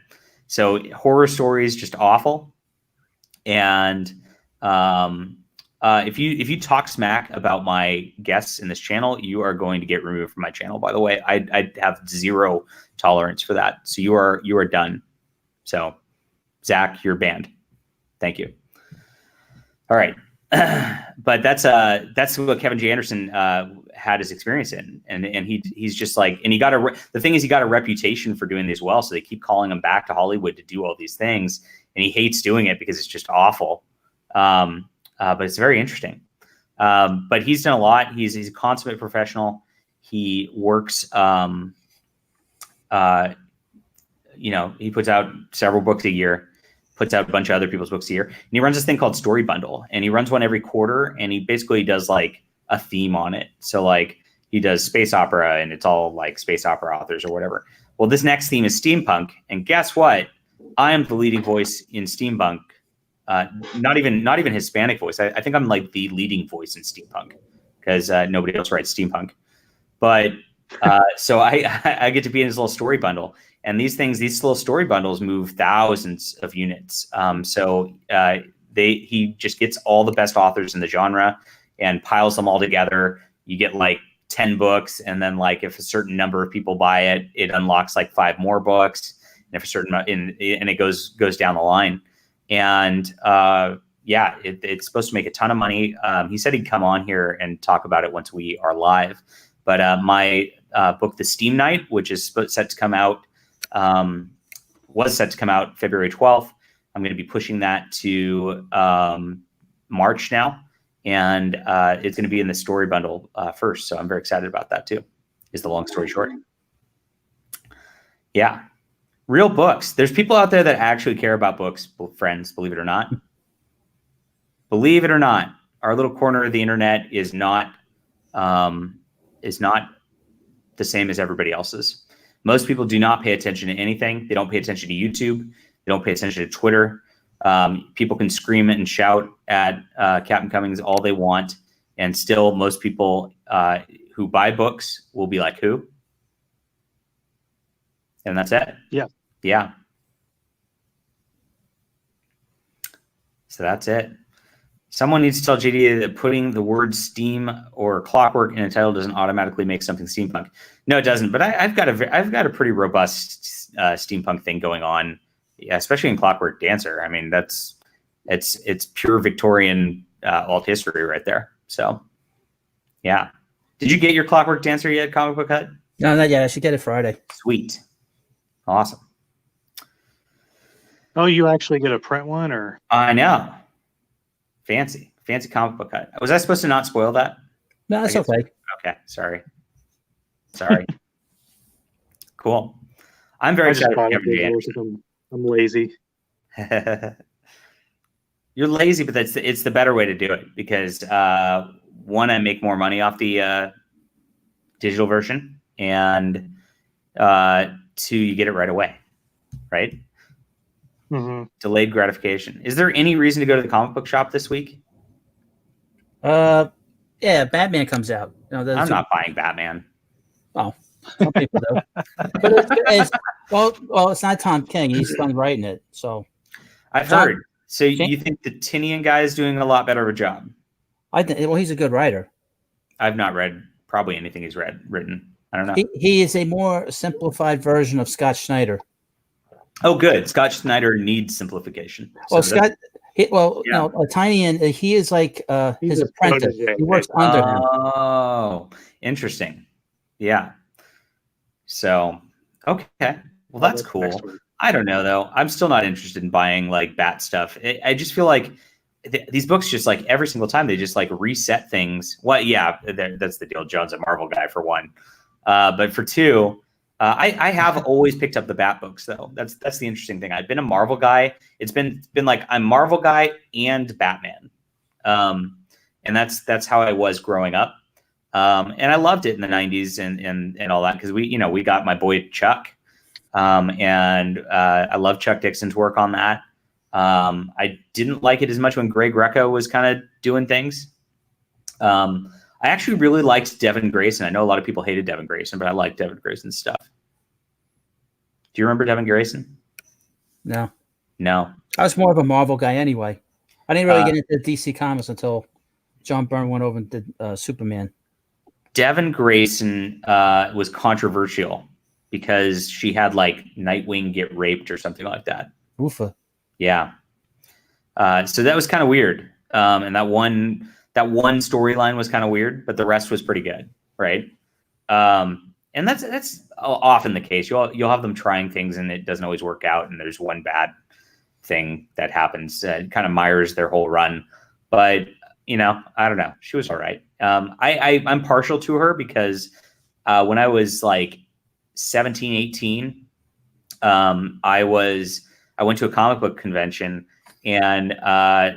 So horror stories, just awful. And if you talk smack about my guests in this channel, you are going to get removed from my channel. By the way, I have zero tolerance for that. So you are done. So Zach, you're banned. Thank you. All right. But that's what Kevin J. Anderson had his experience in, and he's just like, and he got the thing is he got a reputation for doing these well, so they keep calling him back to Hollywood to do all these things, and he hates doing it because it's just awful. But it's very interesting. But he's done a lot. He's a consummate professional. He works. He puts out several books a year. Puts out a bunch of other people's books a year. And he runs this thing called Story Bundle, and he runs one every quarter, and he basically does like a theme on it. So like he does space opera, and it's all like space opera authors or whatever. Well, this next theme is steampunk, and guess what? I am the leading voice in steampunk. Not even Hispanic voice. I think I'm like the leading voice in steampunk because nobody else writes steampunk. But so I get to be in his little story bundle. And these little story bundles move thousands of units. So he just gets all the best authors in the genre and piles them all together. You get like 10 books, and then like if a certain number of people buy it, it unlocks like 5 more books. And if a certain and it goes down the line. And it's supposed to make a ton of money. He said he'd come on here and talk about it once we are live. But my book, The Steam Knight, which is set to come out. Was set to come out February 12th. I'm going to be pushing that to March now, and it's going to be in the story bundle first. So I'm very excited about that too. Is the long story short? Yeah, real books. There's people out there that actually care about books, friends. Believe it or not. Believe it or not, our little corner of the internet is not the same as everybody else's. Most people do not pay attention to anything. They don't pay attention to YouTube. They don't pay attention to Twitter. People can scream and shout at Captain Cummings all they want. And still, most people who buy books will be like, who? And that's it. Yeah. Yeah. So that's it. Someone needs to tell JDA that putting the word steam or clockwork in a title doesn't automatically make something steampunk. No, it doesn't. But I've got a pretty robust steampunk thing going on, especially in Clockwork Dancer. I mean, it's pure Victorian alt history right there. So, yeah. Did you get your Clockwork Dancer yet, Comic Book Hut? No, not yet. I should get it Friday. Sweet, awesome. Oh, you actually get a print one, or? I know. Fancy Comic Book Hut. Was I supposed to not spoil that? No, that's okay. Okay, sorry. Cool. I'm very I just excited for bought it Cameron J. because I'm lazy. Anderson. You're lazy, but it's the better way to do it because one, I make more money off the digital version, and two, you get it right away, right? Mm-hmm. Delayed gratification. Is there any reason to go to the comic book shop this week? Yeah, Batman comes out. I'm not buying Batman. Oh, some people do. But it's not Tom King. He's done writing it, so I've heard. So you think the Tinian guy is doing a lot better of a job? I think. Well, he's a good writer. I've not read probably anything he's written. I don't know. He is a more simplified version of Scott Schneider. Oh, good. Scott Schneider needs simplification. Well, Tinian, he is like his apprentice. He works under him. Oh, interesting. Yeah. So, okay. Well, that's cool. I don't know, though. I'm still not interested in buying like Bat stuff. I just feel like these books just like every single time they just like reset things. Well, yeah, that's the deal. John's a Marvel guy for one. But for two, I have always picked up the Bat books, though. That's the interesting thing. I've been a Marvel guy. It's been like I'm Marvel guy and Batman, and that's how I was growing up. And I loved it in the '90s and all that because we got my boy Chuck, and I love Chuck Dixon's work on that. I didn't like it as much when Greg Greco was kind of doing things. I actually really liked Devin Grayson. I know a lot of people hated Devin Grayson, but I liked Devin Grayson's stuff. Do you remember Devin Grayson? No. I was more of a Marvel guy anyway. I didn't really get into DC Comics until John Byrne went over and did Superman. Devin Grayson was controversial because she had like Nightwing get raped or something like that. Oofa. Yeah. So that was kind of weird. And that one storyline was kind of weird, but the rest was pretty good, right? And that's often the case. You'll have them trying things and it doesn't always work out, and there's one bad thing that happens. It kind of mires their whole run. But I don't know. She was all right. I'm partial to her because when I was like 17, 18, I went to a comic book convention. And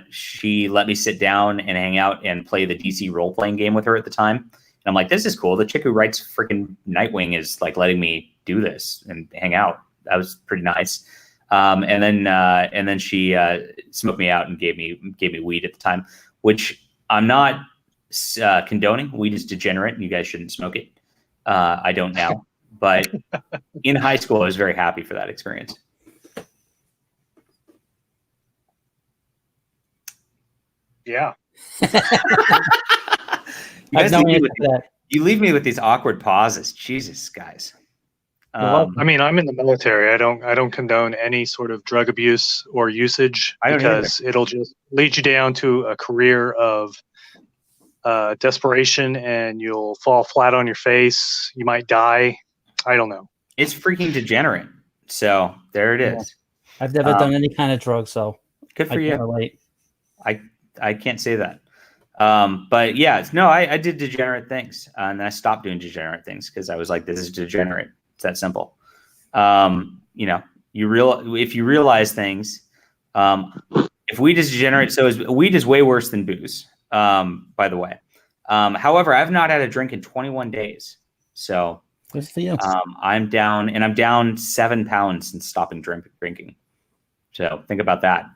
she let me sit down and hang out and play the DC role-playing game with her at the time. And I'm like, this is cool. The chick who writes freaking Nightwing is like letting me do this and hang out. That was pretty nice. And then she smoked me out and gave me weed at the time, which I'm not condoning. Weed is degenerate, and you guys shouldn't smoke it. I don't now, but in high school, I was very happy for that experience. Yeah. You leave me with these awkward pauses. Jesus, guys. I mean, I'm in the military. I don't condone any sort of drug abuse or usage because it'll just lead you down to a career of desperation, and you'll fall flat on your face. You might die. I don't know. It's freaking degenerate. So there it is. I've never done any kind of drug, so good for you. I can't say that. But yeah, no, I did degenerate things, and then I stopped doing degenerate things because I was like, this is degenerate. It's that simple. If you realize things, if weed is degenerate, weed is way worse than booze, by the way. However, I've not had a drink in 21 days. So I'm down 7 pounds since stopping drinking. So think about that.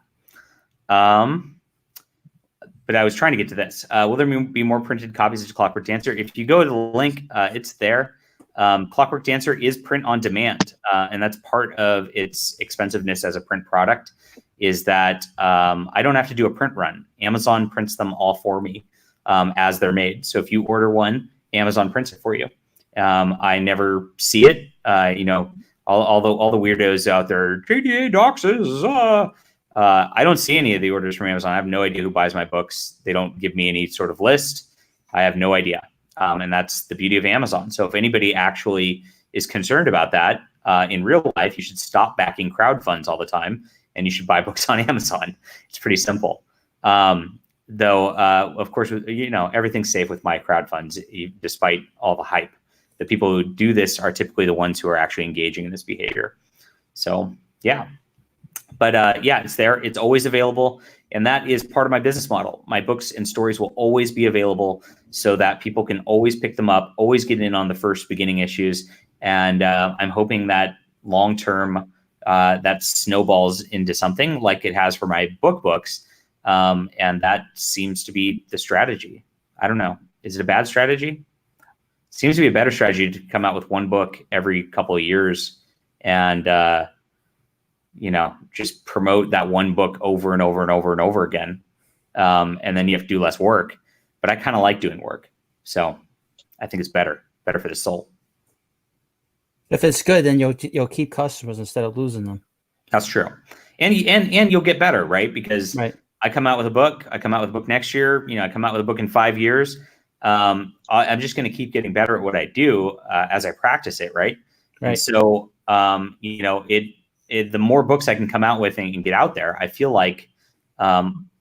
But I was trying to get to this. Will there be more printed copies of Clockwork Dancer? If you go to the link, it's there. Clockwork Dancer is print on demand, and that's part of its expensiveness as a print product, is that I don't have to do a print run. Amazon prints them all for me as they're made. So if you order one, Amazon prints it for you. I never see it. All the weirdos out there, JDA doxes. I don't see any of the orders from Amazon. I have no idea who buys my books. They don't give me any sort of list. I have no idea. And that's the beauty of Amazon. So if anybody actually is concerned about that in real life, you should stop backing crowdfunds all the time, and you should buy books on Amazon. It's pretty simple. Though, of course, everything's safe with my crowdfunds, despite all the hype. the people who do this are typically the ones who are actually engaging in this behavior. So yeah, but yeah, it's there. It's always available. And that is part of my business model. My books and stories will always be available so that people can always pick them up, always get in on the first beginning issues. And I'm hoping that long-term, that snowballs into something like it has for my books. And that seems to be the strategy. I don't know. Is it a bad strategy? Seems to be a better strategy to come out with one book every couple of years and, just promote that one book over and over and over and over again. And then you have to do less work. But I kind of like doing work. So I think it's better for the soul. If it's good, then you'll keep customers instead of losing them. That's true. And you'll get better, right? Because right. I come out with a book. I come out with a book next year. I come out with a book in 5 years. I'm just going to keep getting better at what I do as I practice it, right? And so, the more books I can come out with and get out there, I feel like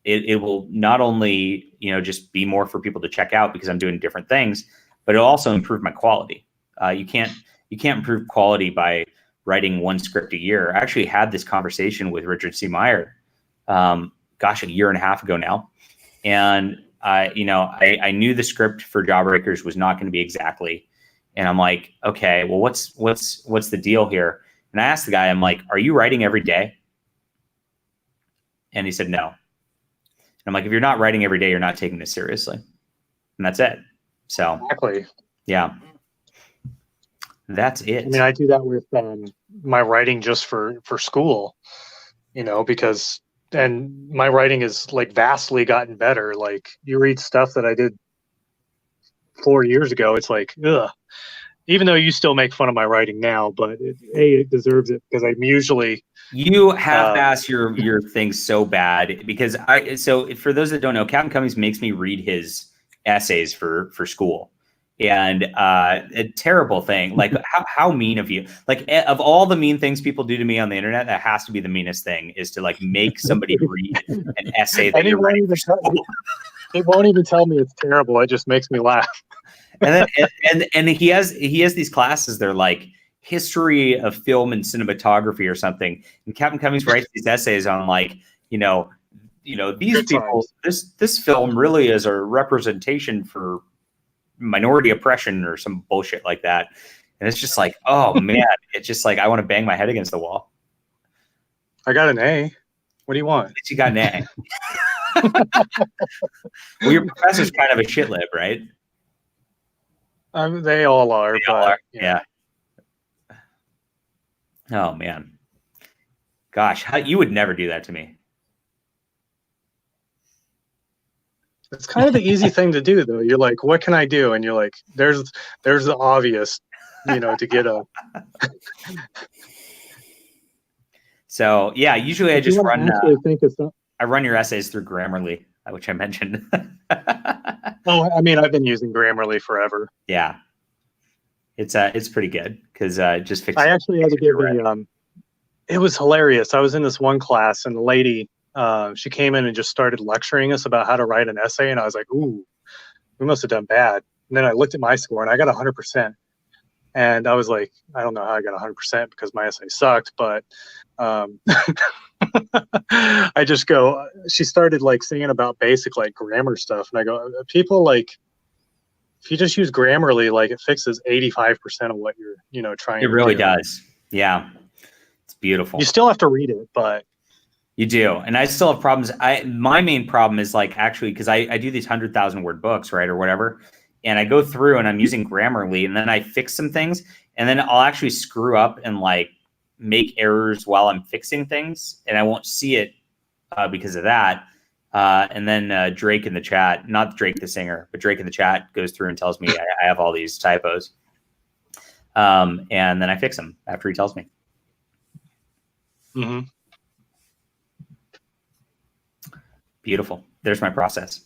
it will not only just be more for people to check out because I'm doing different things, but it'll also improve my quality. You can't improve quality by writing one script a year. I actually had this conversation with Richard C. Meyer, a year and a half ago now, and I knew the script for Jawbreakers was not going to be exactly, and I'm like, okay, well, what's the deal here? And I asked the guy, I'm like, are you writing every day? And he said, no. And I'm like, if you're not writing every day, you're not taking this seriously. And that's it. So exactly. Yeah, that's it. I mean, I do that with my writing just for school, because, and my writing is like vastly gotten better. Like you read stuff that I did 4 years ago, it's like, ugh. Even though you still make fun of my writing now, but it deserves it because I'm usually you half-ass your things so bad because so for those that don't know, Captain Cummings makes me read his essays for school, and a terrible thing. Like how mean of you! Like of all the mean things people do to me on the internet, that has to be the meanest thing is to like make somebody read an essay that you're writing for school. It won't even tell me it's terrible. It just makes me laugh. And then he has these classes. They're like history of film and cinematography or something. And Captain Cummings writes these essays on like these people. This film really is a representation for minority oppression or some bullshit like that. And it's just like, oh man, it's just like I want to bang my head against the wall. I got an A. What do you want? You got an A. Well, your professor's kind of a shit lib, right? They all are. Yeah. Oh man, gosh, you would never do that to me. It's kind of the easy thing to do, though. You're like, what can I do? And you're like, there's the obvious, to get a. So yeah, usually I just run. I run your essays through Grammarly, which I mentioned. Oh, I mean, I've been using Grammarly forever. Yeah, it's pretty good because it just fixes. I actually had to give it was hilarious. I was in this one class, and the lady, she came in and just started lecturing us about how to write an essay, and I was like, "Ooh, we must have done bad." And then I looked at my score, and I got 100%. And I was like, I don't know how I got 100% because my essay sucked, but I just go, she started like singing about basic like grammar stuff. And I go, people like, if you just use Grammarly, like it fixes 85% of what you're trying to do. It really does. Yeah. It's beautiful. You still have to read it, but. You do. And I still have problems. My main problem is like actually, because I do these 100,000 word books, right? Or whatever. And I go through and I'm using Grammarly and then I fix some things and then I'll actually screw up and like make errors while I'm fixing things. And I won't see it because of that. And then Drake in the chat, not Drake the singer, but Drake in the chat goes through and tells me I have all these typos. And then I fix them after he tells me. Mm-hmm. Beautiful. There's my process.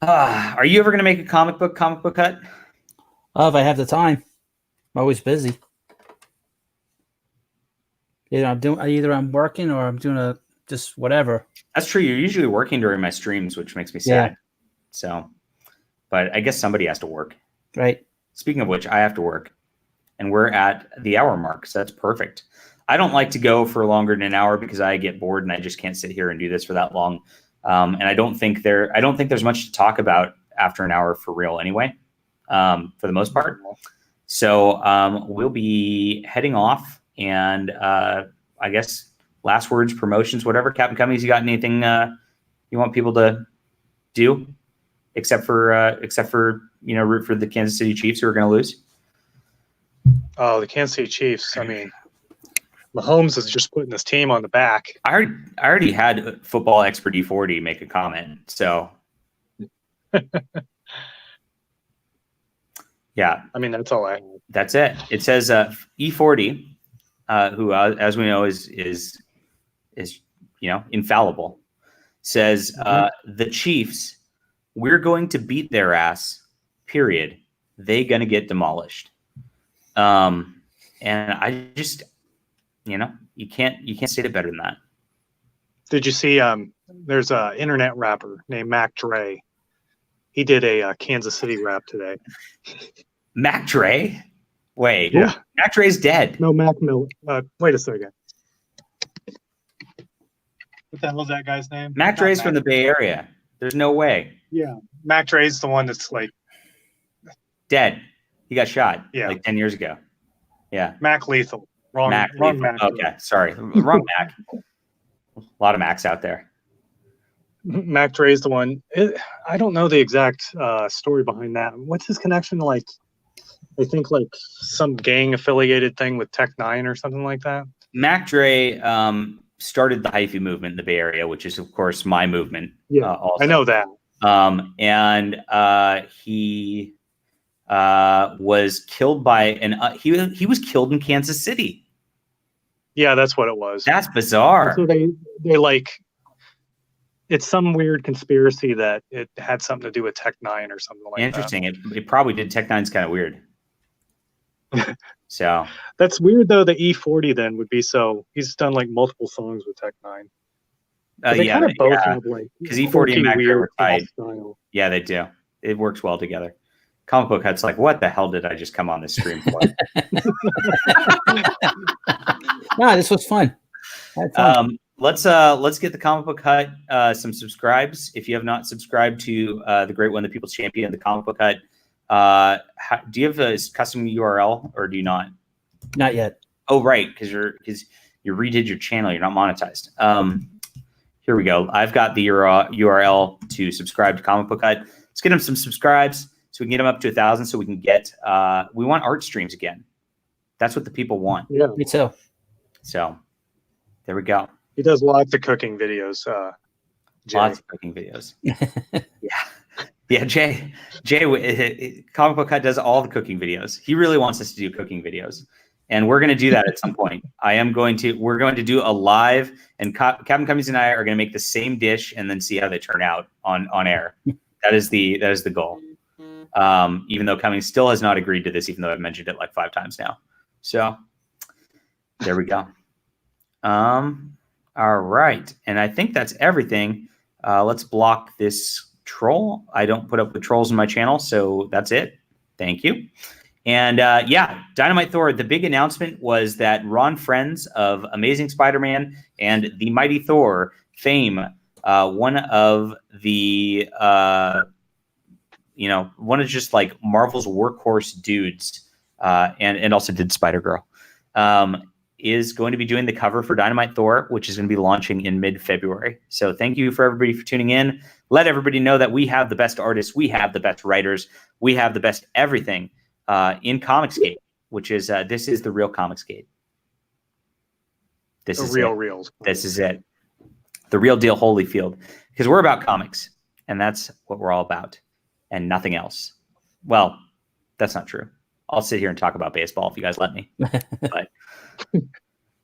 Are you ever going to make a comic book cut? If I have the time. I'm always busy. Either I'm working or I'm doing just whatever. That's true. You're usually working during my streams, which makes me sad. Yeah. So, but I guess somebody has to work. Right. Speaking of which, I have to work, and we're at the hour mark, so that's perfect. I don't like to go for longer than an hour because I get bored and I just can't sit here and do this for that long. And I don't think there's much to talk about after an hour for real anyway, for the most part. So we'll be heading off, and I guess last words, promotions, whatever. Captain Cummings, you got anything you want people to do, except for root for the Kansas City Chiefs who are going to lose? Oh, the Kansas City Chiefs. I mean, Mahomes is just putting this team on the back. I already had football expert E40 make a comment, so yeah. I mean, that's all I have. That's it. It says E40, who as we know is infallible, says the Chiefs, we're going to beat their ass. Period. They gonna get demolished. And I just, you can't state it better than that. Did you see? There's a internet rapper named Mac Dre. He did a Kansas City rap today. Mac Dre? Wait, yeah, Mac Dre's dead. No, Mac Miller. Wait a second. What the hell is that guy's name? Mac Dre's from the Bay Area. There's no way. Yeah, Mac Dre's the one that's like dead. He got shot like 10 years ago. Yeah. Mac Lethal. Wrong Mac. Okay, sorry. Wrong Mac. A lot of Macs out there. Mac Dre's the one. I don't know the exact story behind that. What's his connection? Like, I think like some gang affiliated thing with Tech Nine or something like that. Mac Dre started the hyphy movement in the Bay Area, which is of course my movement. Yeah, also. I know that. And he was killed by he was killed in Kansas City. Yeah, that's what it was. That's bizarre. So they like, it's some weird conspiracy that it had something to do with Tech Nine or something like Interesting. that. It probably did. Tech Nine's kind of weird. So that's weird though. The E40 then would be so. He's done like multiple songs with Tech Nine. They kind of both have like because E40 and Mac Dre were tied. Yeah, they do. It works well together. Comic Book Hut's like, what the hell did I just come on this stream for? No, this was fun. Let's get the Comic Book Hut some subscribes. If you have not subscribed to the Great One, the People's Champion, the Comic Book Hut, do you have a custom URL or do you not? Not yet. Oh, right, because you redid your channel. You're not monetized. Here we go. I've got the URL to subscribe to Comic Book Hut. Let's get them some subscribes so we can get them up to 1,000. So we can get. We want art streams again. That's what the people want. Yeah, me too. So there we go. He does lots of cooking videos. Lots of cooking videos. Yeah. Jay, Comic Book Hut does all the cooking videos. He really wants us to do cooking videos, and we're going to do that at some point. We're going to do a live, and Captain Cummings and I are going to make the same dish and then see how they turn out on air. That is the goal. Even though Cummings still has not agreed to this, even though I've mentioned it like 5 times now. So there we go. All right. And I think that's everything. Let's block this troll. I don't put up with trolls in my channel, so that's it. Thank you. And Dynamite Thor, the big announcement was that Ron Friends of Amazing Spider-Man and the Mighty Thor fame, one of the, one of just like Marvel's workhorse dudes, and also did Spider-Girl, is going to be doing the cover for Dynamite Thor, which is going to be launching in mid-February. So thank you for everybody for tuning in. Let everybody know that we have the best artists, we have the best writers, we have the best everything in Comicsgate, which is this is the real Comicsgate. This is real. This is it. The real deal Holyfield. Because we're about comics, and that's what we're all about, and nothing else. Well, that's not true. I'll sit here and talk about baseball if you guys let me. But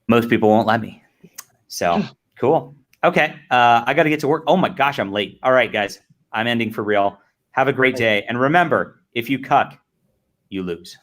most people won't let me. So cool. Okay. I got to get to work. Oh my gosh, I'm late. All right, guys. I'm ending for real. Have a great day. And remember, if you cuck, you lose.